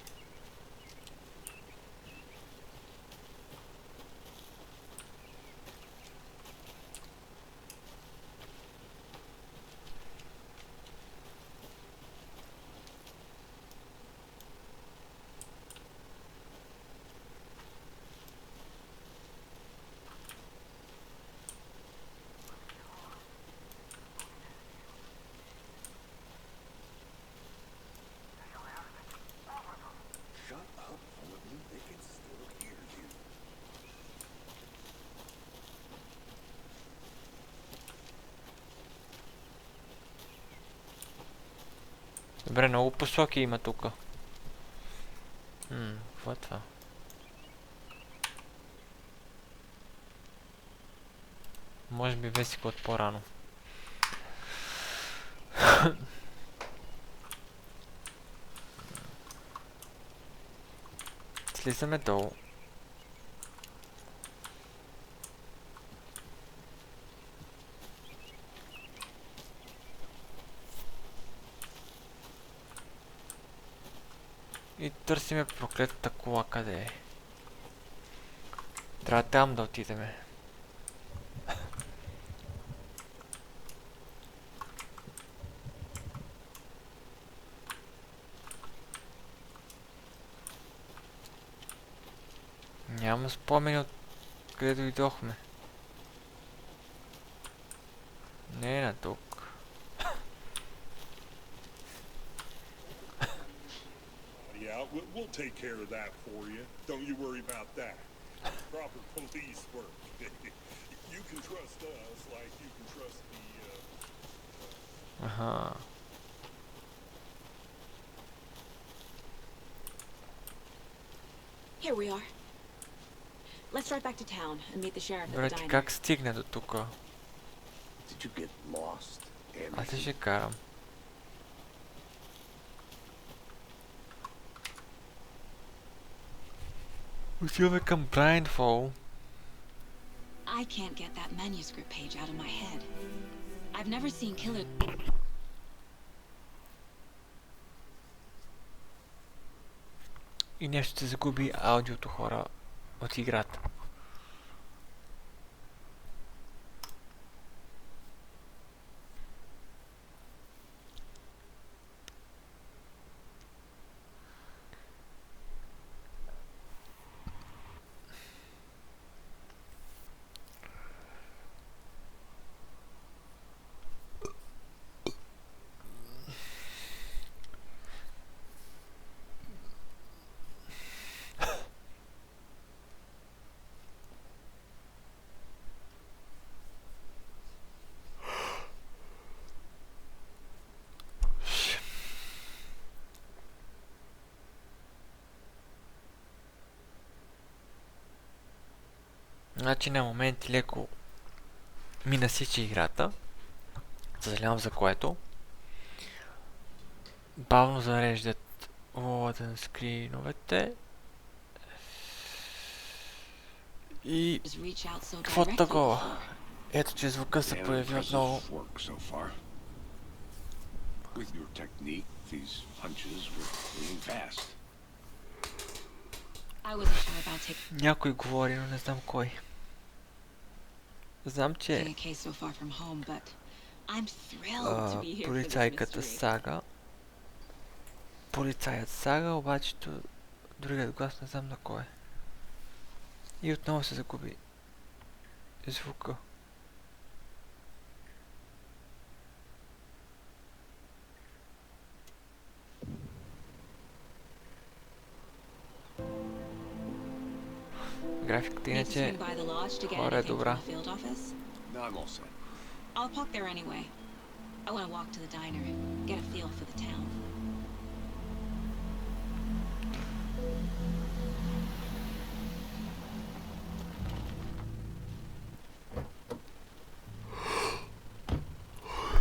Добре, много посоки има тука. Какво е това? Може би весика от по-рано. Слизаме долу. И търсиме проклетата кола, къде е. Трябва там да отидеме. Няма спомени от къде дойдохме. Не е на тук. Yeah, we'll take care of that for you. Don't you worry about that. Proper police work. You can trust us like you can trust the... Аха. Here we are. Let's drive back to town and meet the sheriff at Добре, the ти diner. как стигна до тука? Did you get lost? Аз ли ще карам? Отиваме към Blindfall. I can't get that manuscript page out of my head. I've never seen killer... И нещо се загуби аудиото, хора, от играта. Значи на моменти леко ми насича играта. Съжалявам за което. Бавно зареждат лоден скриновете. И какво такова? Ето, че звука се появи отново. With your technique, these punches were moving fast. I wasn't sure about taking Някой говори, но не знам кой. Знам, че a case so far from home, but I'm thrilled to be here for this полицайката mystery. Сага. Полицаят Сага, обаче другият глас не знам на кой е. И отново се загуби звука. Графиката Need to swing иначе by the lodge to get хора е anything добра. from the field office? No, I'm all set. I'll park there anyway. I want to walk to the diner, get a feel for the town.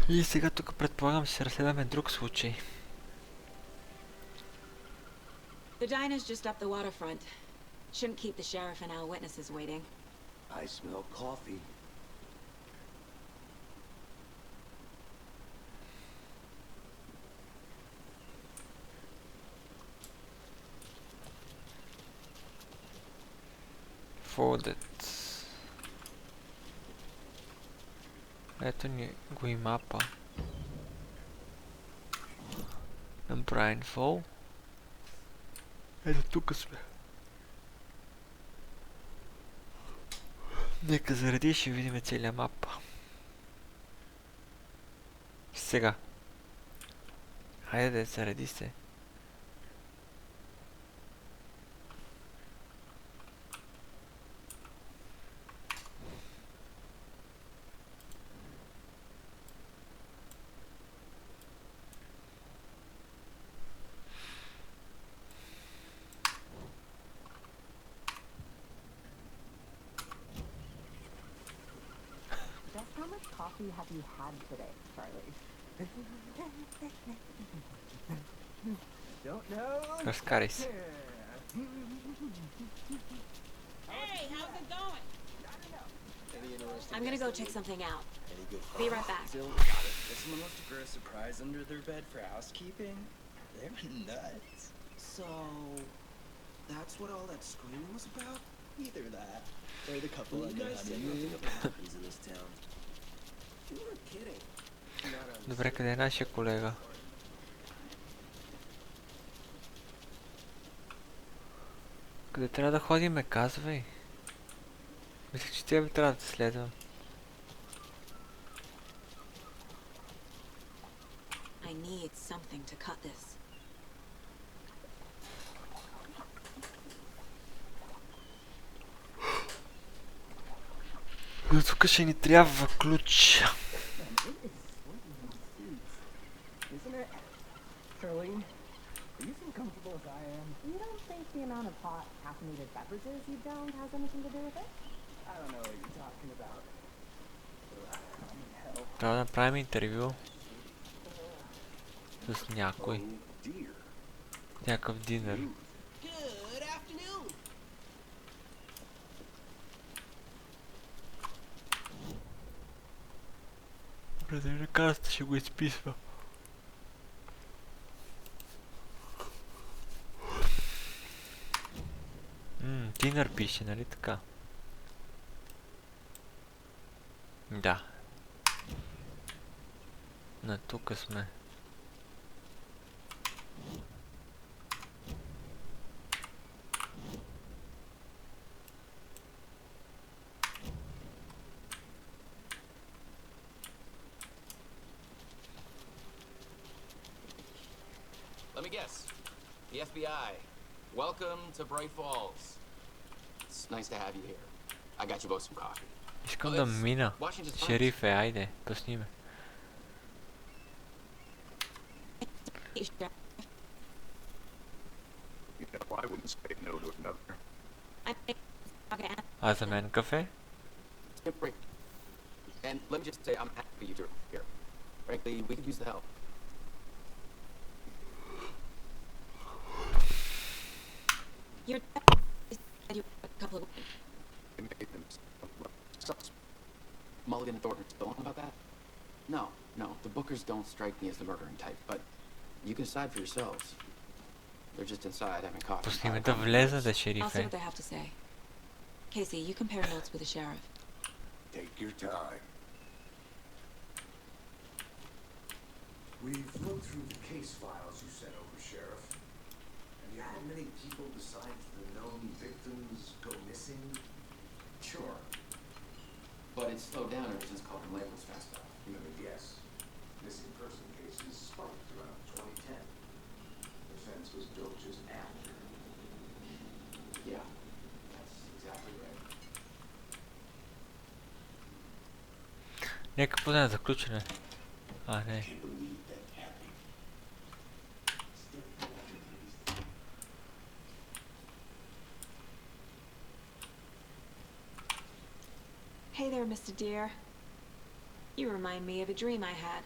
И сега тук предполагам ще разследваме друг случай. The diner's just up the waterfront. Shouldn't keep the sheriff and our witnesses waiting. I smell coffee. Folded. Ето ни го и мапа. Направим фол. Ето тук сме. Нека заради и ще видим целия мапа. Сега. Хайде да заради се. How much coffee have you had today, Charlie? Don't know. Разкарай се. Hey, how's it going? I'm gonna go check something out. Be right back. Did someone left a gross surprise under their bed for housekeeping? They're nuts. So, that's what all that screaming was about? Either that, or the couple You on their guys said honeymoon. nothing about puppies in this town. You were kidding. Добре, къде е нашия колега? Къде трябва да ходим, ме казвай? Мисля, че тебе трябва да следвам. I need something to cut this. Но тук ще ни трябва ключ. Isn't it? Charlene, do you feel comfortable as I am? You don't think the amount of hot caffeinated beverages you downed has anything to do with it? I don't know what you're talking about. I mean, hell. Трябва да направим интервю с някой. Някакъв динер. Good afternoon. Предвижда карта, ще го изписва. Динер пише, нали така? Да. На тук сме. Let me guess. The FBI. Welcome to Bright Falls. It's nice to have you here. I got you both some coffee. Искам да мина. Шериф е, айде, пусни ме. I wouldn't say no to another. А за мен кафе? And let me just say, I'm happy you're here. Frankly, we could use the help. You're a couple of They made them Mulligan and Thornton still on about that? No, the Bookers don't strike me as the murdering type, but you can decide for yourselves. They're just inside having coffee. Пусни ме да влеза да I'll see шериф what е. they have to say. Casey, you compare notes with the sheriff. take your time. We've looked through the case files you sent over, Sheriff. Have you had many people besides the known victims go missing? Sure. But it's slowed down ever since Culkin Lake was fast enough. Let me guess. Missing person cases spiked around 2010. The fence was built just after. Yeah, that's exactly right. Нека поне да заключене. А, не. Can't believe that happened. Hey there, Mr. Deer. You remind me of a dream I had.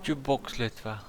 Джубокс след това.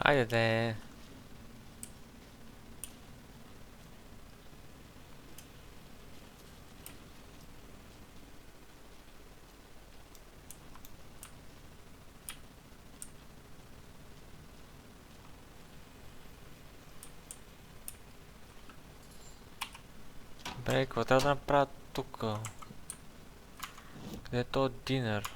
Айде де. Добре, какво трябва да направя тук? Къде е то динер?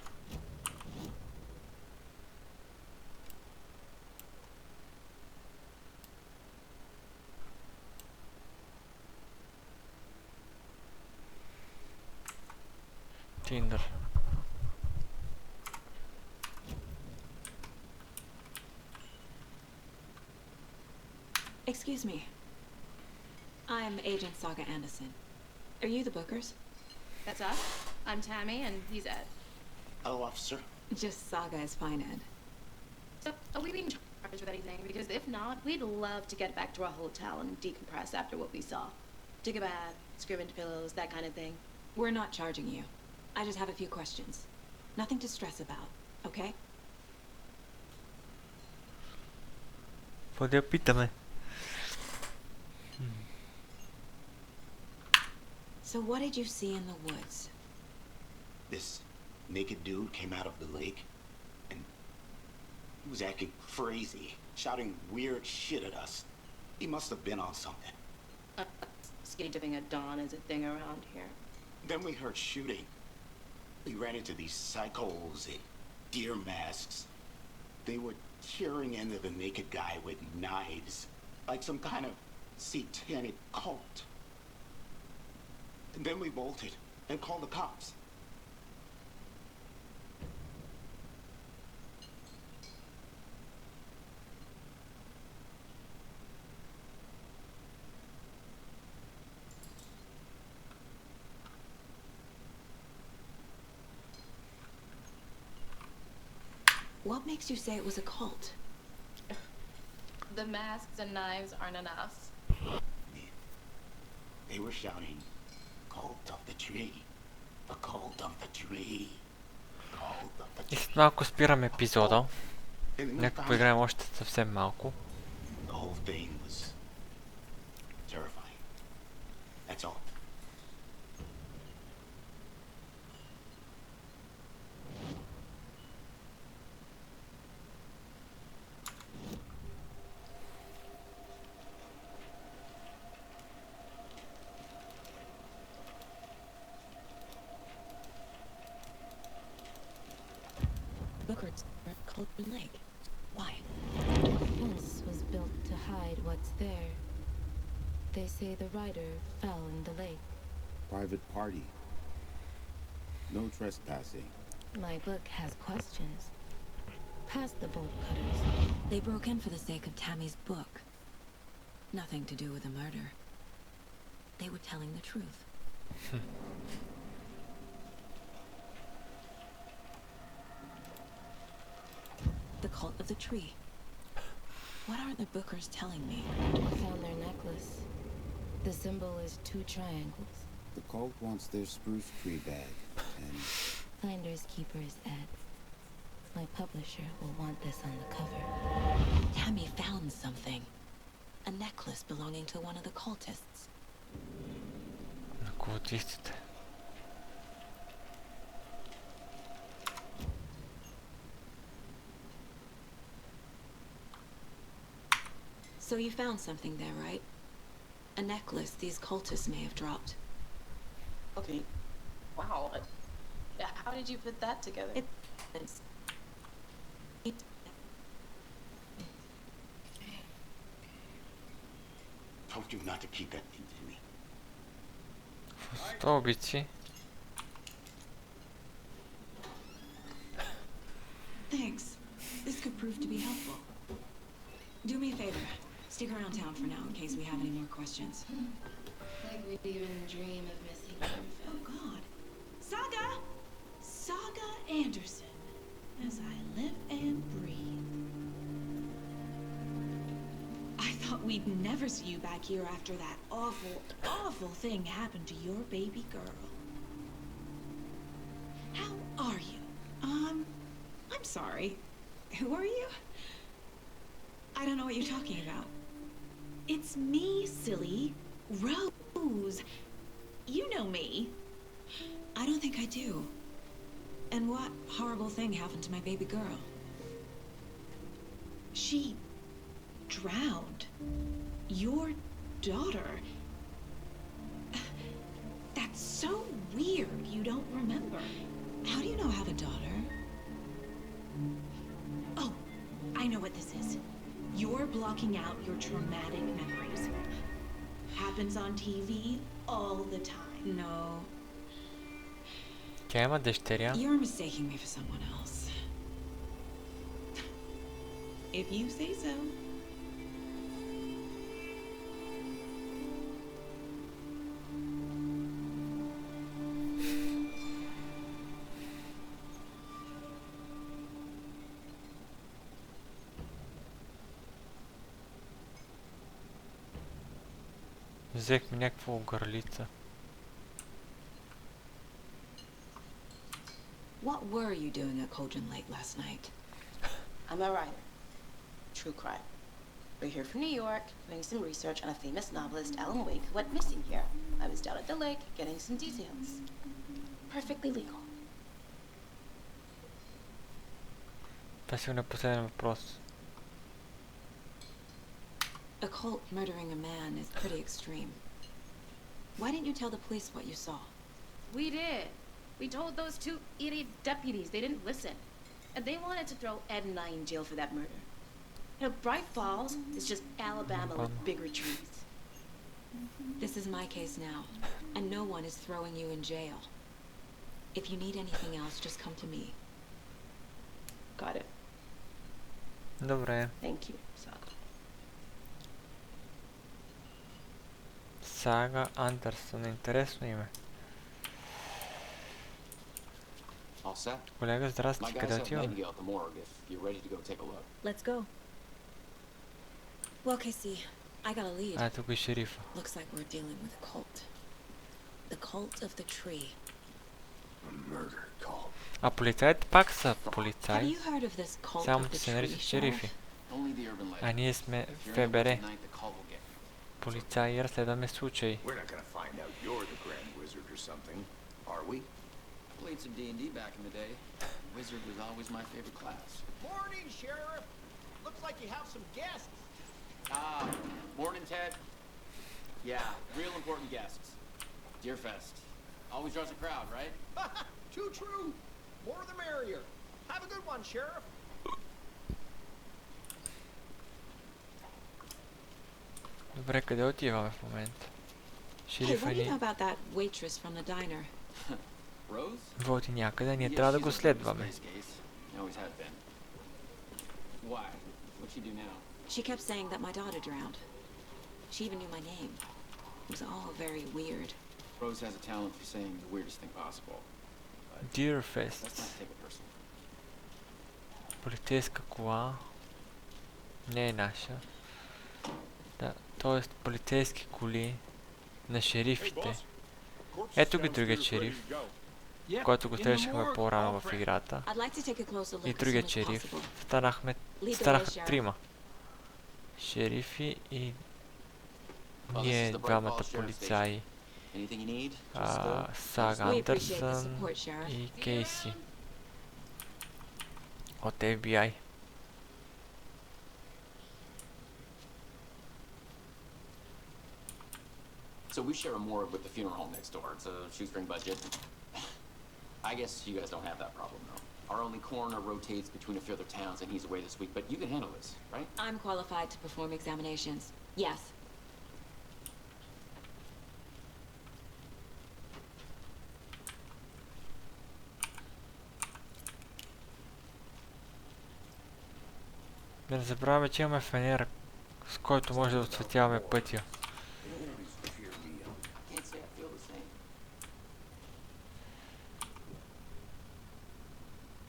Tinder. Excuse me. I'm Agent Saga Anderson. Are you the bookers? That's us. I'm Tammy, and he's Ed. Hello, officer. Just Saga is fine, Ed. So, are we being charged with anything? Because if not, we'd love to get back to our hotel and decompress after what we saw. Take a bath, scream into pillows, that kind of thing. We're not charging you. I just have a few questions. Nothing to stress about, okay? Какво да я питаме? So what did you see in the woods? This naked dude came out of the lake, and he was acting crazy, shouting weird shit at us. He must have been on something. Skinny dipping at dawn is a thing around here. Then we heard shooting. We ran into these psychos in deer masks. They were tearing into the naked guy with knives, like some kind of satanic cult. And then we bolted and called the cops. What makes you say it was a cult? The masks and knives aren't enough. They were shouting, "Cult of the tree, the cult of the tree, cult of the И tree." след малко спирам епизода. Нека поиграем още съвсем малко. The whole thing was terrifying. That's all. Bookers are at Culver Lake. Why? This was built to hide what's there. They say the rider fell in the lake. Private party. No trespassing. My book has questions. Past the bolt cutters. They broke in for the sake of Tammy's book. Nothing to do with the murder. They were telling the truth. The cult of the tree. What aren't the bookers telling me? I found their necklace. The symbol is 2 triangles. The cult wants their spruce tree bag, and Finders keepers, Ed. My publisher will want this on the cover. Tammy found something. A necklace belonging to one of the cultists. На култистите. So you found something there, right? A necklace these cultists may have dropped. Okay, Wow. How did you put that together? Told you not to keep that thing to me. Столбици. Thanks. This could prove to be helpful. Do me a favor. Stick around town for now in case we have any more questions. Like we even dream of missing info. Oh God. Saga! Saga Anderson. As I live and breathe. I thought we'd never see you back here after that awful, awful thing happened to your baby girl. How are you? I'm sorry. Who are you? I don't know what you're talking about. It's me, silly. Rose. You know me. I don't think I do. And what horrible thing happened to my baby girl? She drowned. Your daughter. That's so weird you don't remember. How do you know I have a daughter? Oh, I know what this is. You're blocking out your traumatic memories. Happens on TV all the time. No. Тя има дъщеря. You're mistaking me for someone else. If you say so. Взехме някаква огърлица. What were you doing at Cauldron Lake last night? I'm a writer. True crime. We're here from New York, doing some research on a famous novelist, Alan Wake, who went missing here. I was down at the lake, getting some details. Perfectly legal. Това си на последен въпрос. A cult murdering a man is pretty extreme. Why didn't you tell the police what you saw? We did. We told those two idiot deputies. They didn't listen. And they wanted to throw Ed and I in jail for that murder. You know, Bright Falls is just Alabama with bigger trees. This is my case now, and no one is throwing you in jail. If you need anything else, just come to me. Got it. Добре. Thank you, Saga. Сага Андерсън. Интересно име. Колега, здрасти. Къде отиваме? Let's go. Well, Casey, I got a lead. А, тук е шерифа. Looks like we're dealing with a cult. The cult of the tree. A murder cult. А полицаите пак са полицаи. Have you heard of this cult Само of че the се tree, наричат шерифи. Sheriff? А ние сме ФБР. Полицаи и разследваме случаи. We're not gonna find out you're the Grand Wizard or something, are we? Played some D&D back in the day. Wizard was always my favorite class. Morning, Sheriff. Looks like you have some guests. Morning, Ted. Yeah, real important guests. Deerfest. Always draws a crowd, right? Too true. More the merrier. Have a good one, Sheriff. Добре, къде отиваме в момента? Hey, Шерифа what do you ни know about that waitress from the diner? Rose? води някъде, ние трябва да го следваме. Always have been. Why? What'd she do now? She kept saying that my daughter drowned. She even knew my name. It was all very weird. Rose has a talent for saying the weirdest thing possible. Deerfest. Let's not take it personally. Полицейска кола. Не е наша. Да, т.е. полицейски коли на шерифите. Ето ги другият шериф, който го срещахме по-рано в играта. И другият шериф. Станаха трима. Шерифи и ние двамата полицаи. Сага Андерсън и Кейси от FBI. So we share a morgue with the funeral home next door. It's a shoestring budget. I guess you guys don't have that problem, though. Our only coroner rotates between a few other towns, and he's away this week, but you can handle this, right? I'm qualified to perform examinations. Yes. Да не забравяме, че имаме фенер, с който може да осветяваме пътя.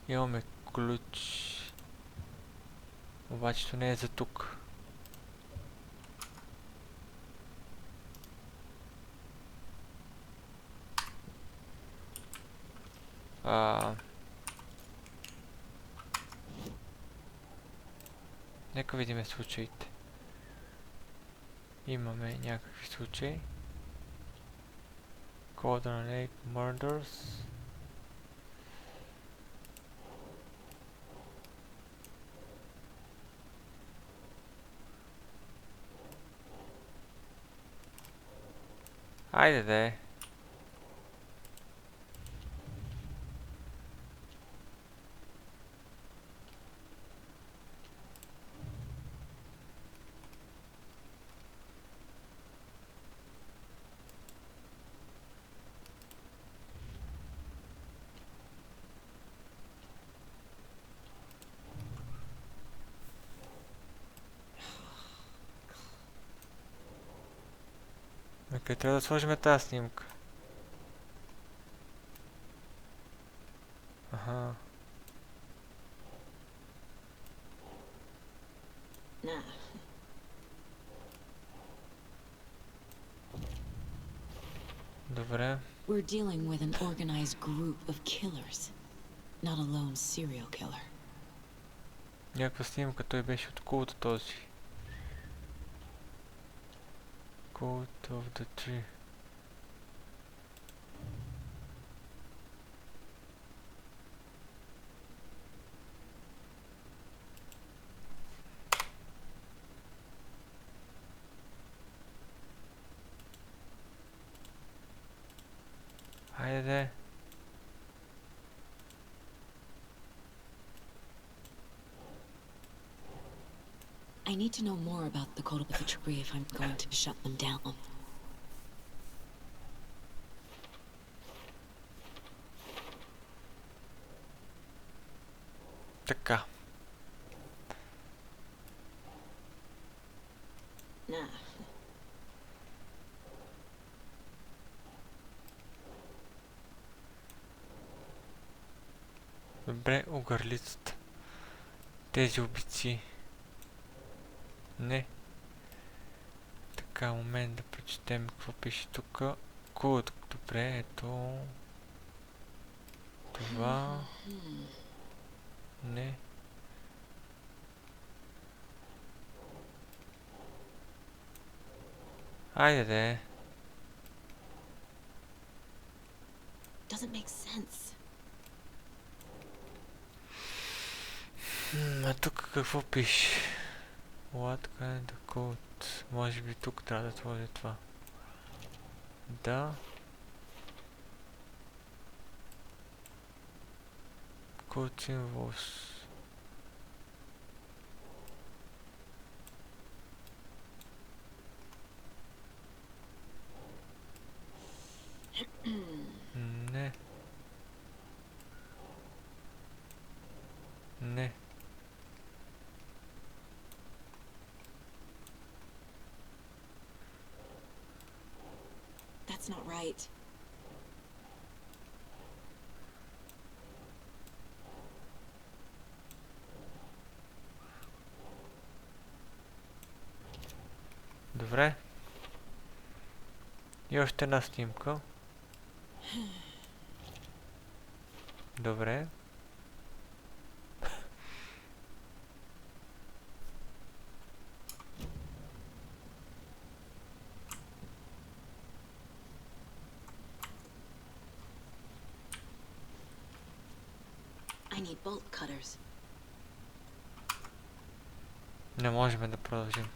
Имаме ключ. Обаче то не е за тук. Нека видим случаите. Имаме някакви случаи. Coordinate murders. Хайде де. Окей, трябва да сложим тази снимка. Аха. Добре. We're dealing with an organized group of killers, not a lone serial killer. Някаква снимка, той беше от Култа този. Cult of the tree. Хайде. I need to know more about the code of the tree if I'm going to shut them down. Така. Добре, огърлицата. Тези убийци. Не. Така, момент да прочетем какво пише тук. Култ, добре, ето. Това. Не. Айде де. Doesn't make sense. А тук какво пише? What kind of code? Може би тук трябва да сложи това. Да. Code symbols. Не. Не. That's not right. Добре. И още една снимка. Добре. I need bolt cutters. Не можем да продължим.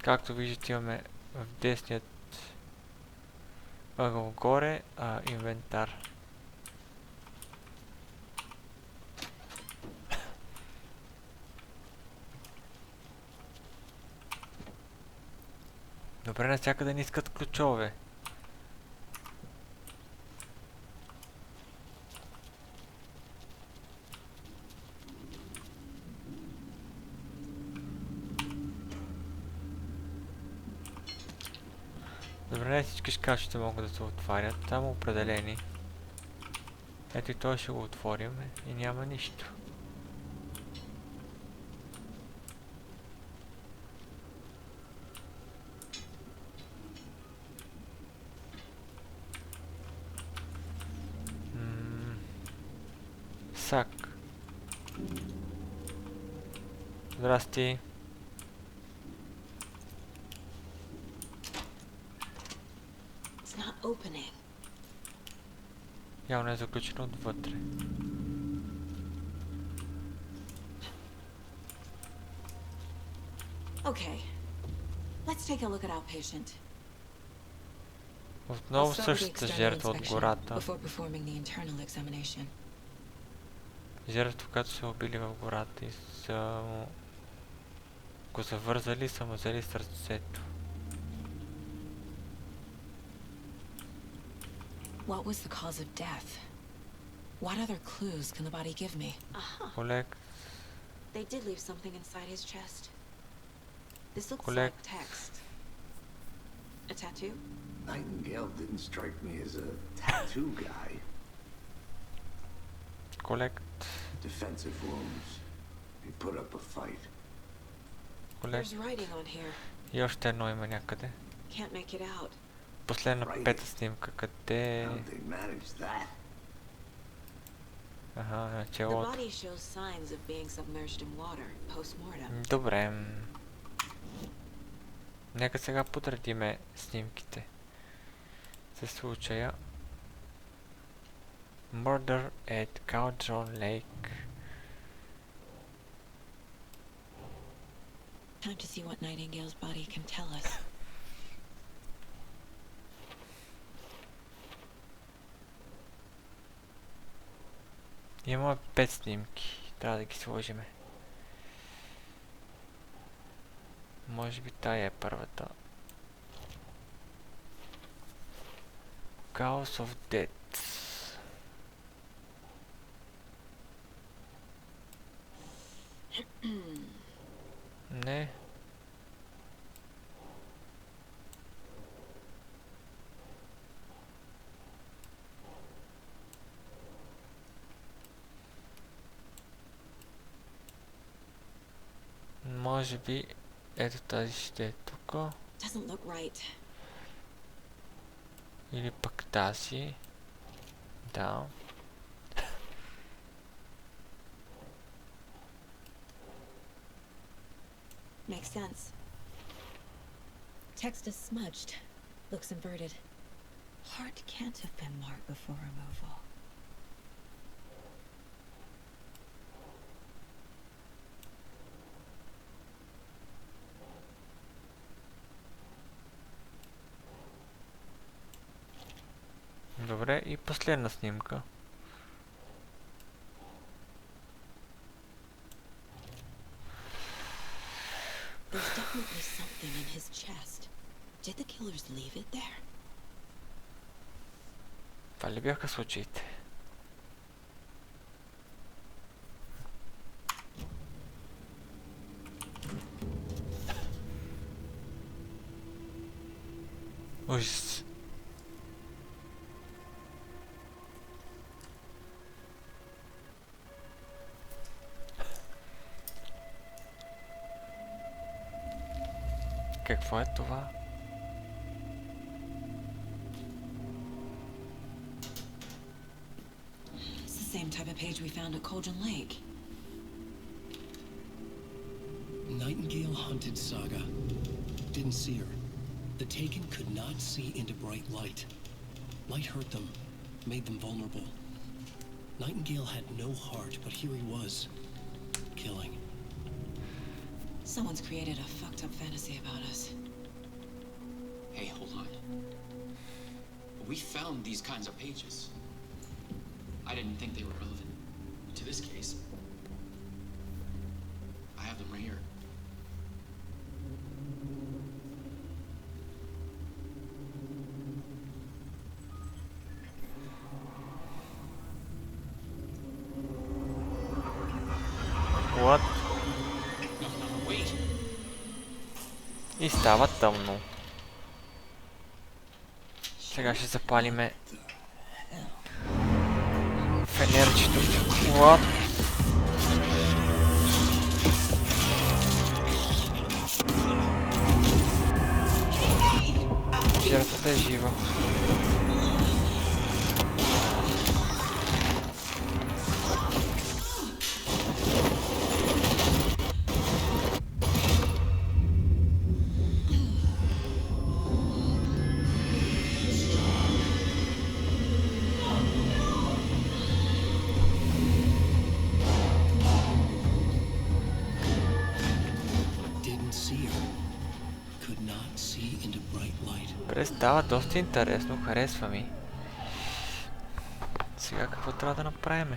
Както виждате, имаме в десният ъгъл горе инвентар. Добре, навсякъде не искат ключове. Добре, не всички шкафчета могат да се отварят, само определени. Ето и той ще го отворим и няма нищо. Сак. Здрасти. Явно е заключено отвътре. Okay. Let's take a look at our patient. Отново същата жертва от гората. Жертва, която са убили в гората и са го завързали и са му взели сърцето. What was the cause of death? What other clues can the body give me? Collect. They did leave something inside his chest. This looks Collect. like text. A tattoo? Nightingale didn't strike me as a tattoo guy. Collect. Defensive wounds. He put up a fight. Collect. There's writing on here. И още едно има някъде. Can't make it out. Последна пета снимка, къде е? Аха, на челото. Добре. Нека сега подредиме снимките. За случая. Murder at Cauldron Lake. Time to see what Nightingale's body can tell us. Има 5 снимки. Трябва да ги сложиме. Може би тая е първата. Chaos of Death. Не. Може би ето тази ще е тук. Или пък тази. Да. Makes sense. Text is smudged. Looks inverted. Heart can't have been marked before removal. Добре, и последна снимка. There's definitely something in his chest. Did the killers leave it there? Това ли бяха случаите? Ужас. Какво е това? It's the same type of page we found at Cauldron Lake. Nightingale hunted Saga. Didn't see her. The Taken could not see into bright light. Light hurt them, made them vulnerable. Nightingale had no heart, but here he was, killing. Someone's created a fucked up fantasy about us. Hey, hold on. We found these kinds of pages. I didn't think they were relevant to this case. I have them right here. What? No, wait. И става тъмно. Сега ще запалиме фенерчето. What? Жертвата е жива. Става доста интересно, харесва ми. Сега какво трябва да направим?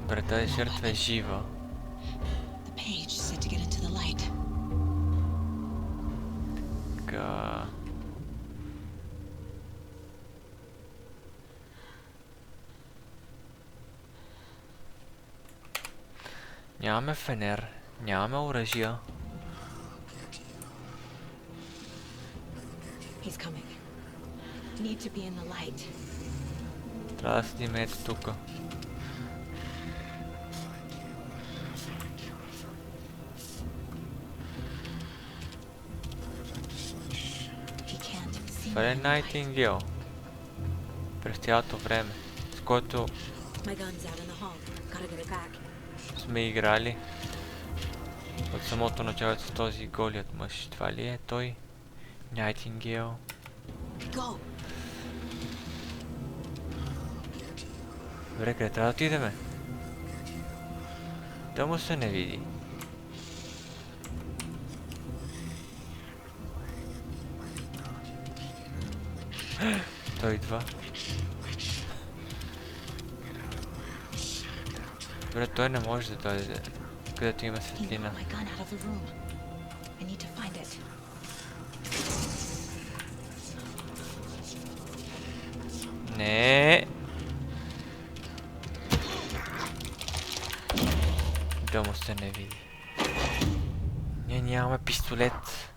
Добре, тази жертва е жива. Нямаме фенер, нямаме оръжия. Трябва да седим ето тука. Това е Nightingale. През цялото време, с който сме играли от самото начало с този голият мъж. Това ли е той? Nightingale. Добре, къде трябва да отидеме? Да му се не види. Той идва. Добре, той не може да дойде, където има светлина. Не. Да му се не види. Ние нямаме пистолет.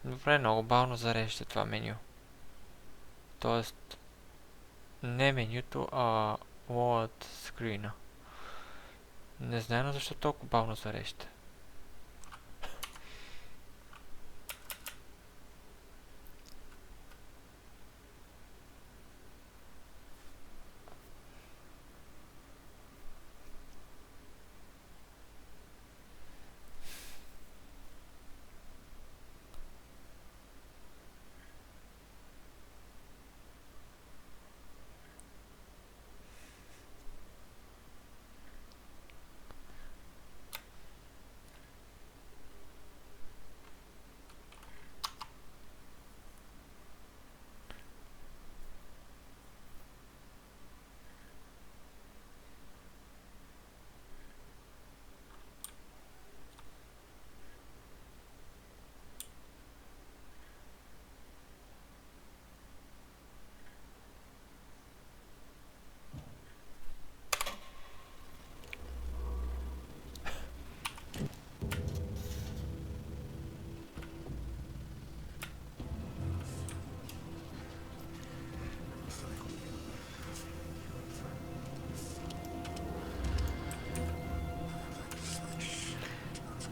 Добре, много бавно зарежда това меню. Тоест, не менюто, а load screen-а. Не знам защо толкова бавно зарежда.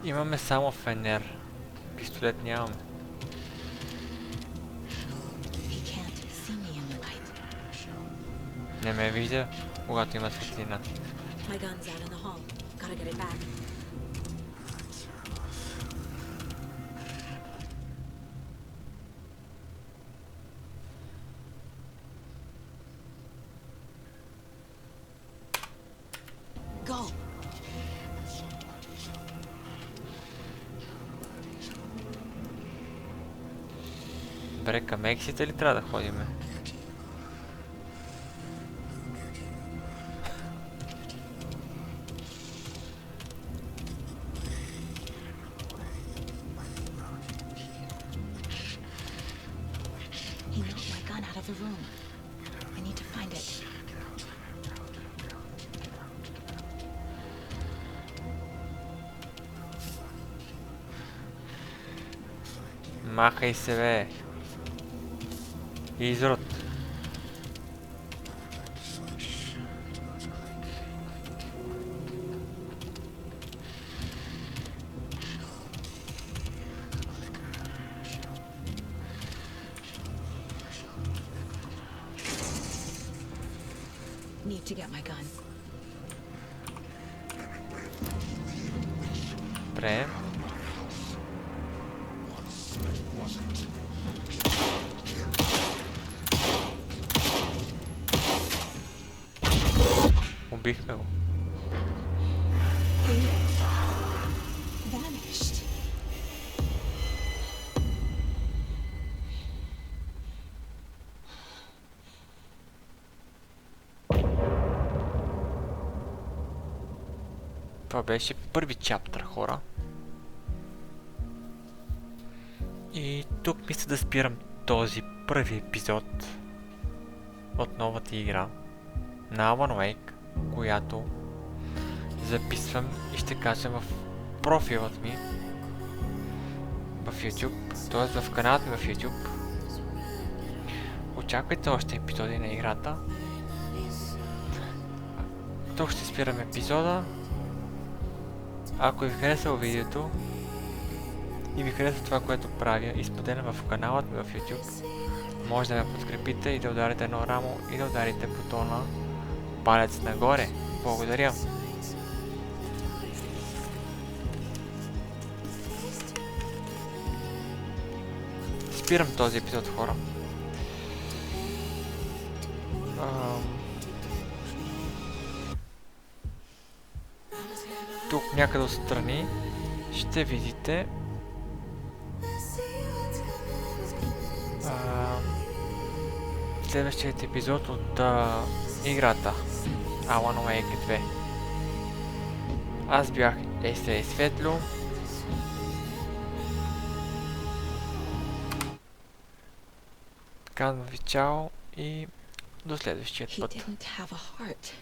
Имаме само фенер. Пистолет нямаме. Не ме вижда, когато има светлина. My gun's out in the hall. Gotta get it back. Go. Добре, към ексите ли трябва да ходиме? He knocked my gun out of the room. I need to find it. Махай се, бе. Изрод. Need to get my gun. Добре. Убихме го. Vanished. Това беше първи чаптър, хора. И тук мисля да спирам този първи епизод от новата игра на Wake, която записвам и ще качвам в профилът ми в YouTube, т.е. в каналът ми в YouTube. Очаквайте още епизоди на играта. Тук ще спирам епизода. Ако ви харесало видеото и ви харесва това, което правя и споделям в каналът ми в YouTube, може да ме подкрепите и да ударите едно рамо и да ударите бутона палец нагоре. Благодаря! Спирам този епизод, хора. Тук някъде отстрани ще видите следващият епизод от играта Wake 2. Аз бях Есе Светло. Казвам ви чао и до следващия път. He didn't have a heart,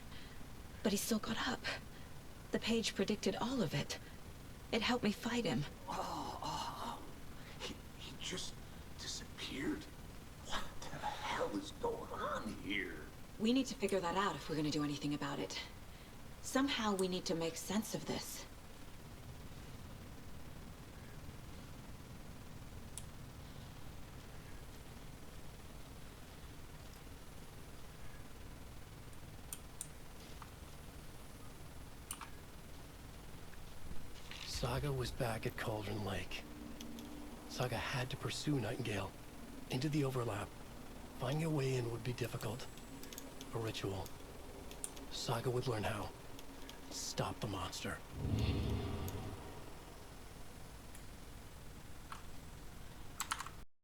but he still got up. The page predicted all of it. It helped me fight him. He just disappeared? What the hell is going on here? We need to figure that out if we're going to do anything about it. Somehow we need to make sense of this. Saga was back at Cauldron Lake. Saga had to pursue Nightingale into the overlap. Finding a way in would be difficult. A ritual. Saga would learn how. Stop the monster.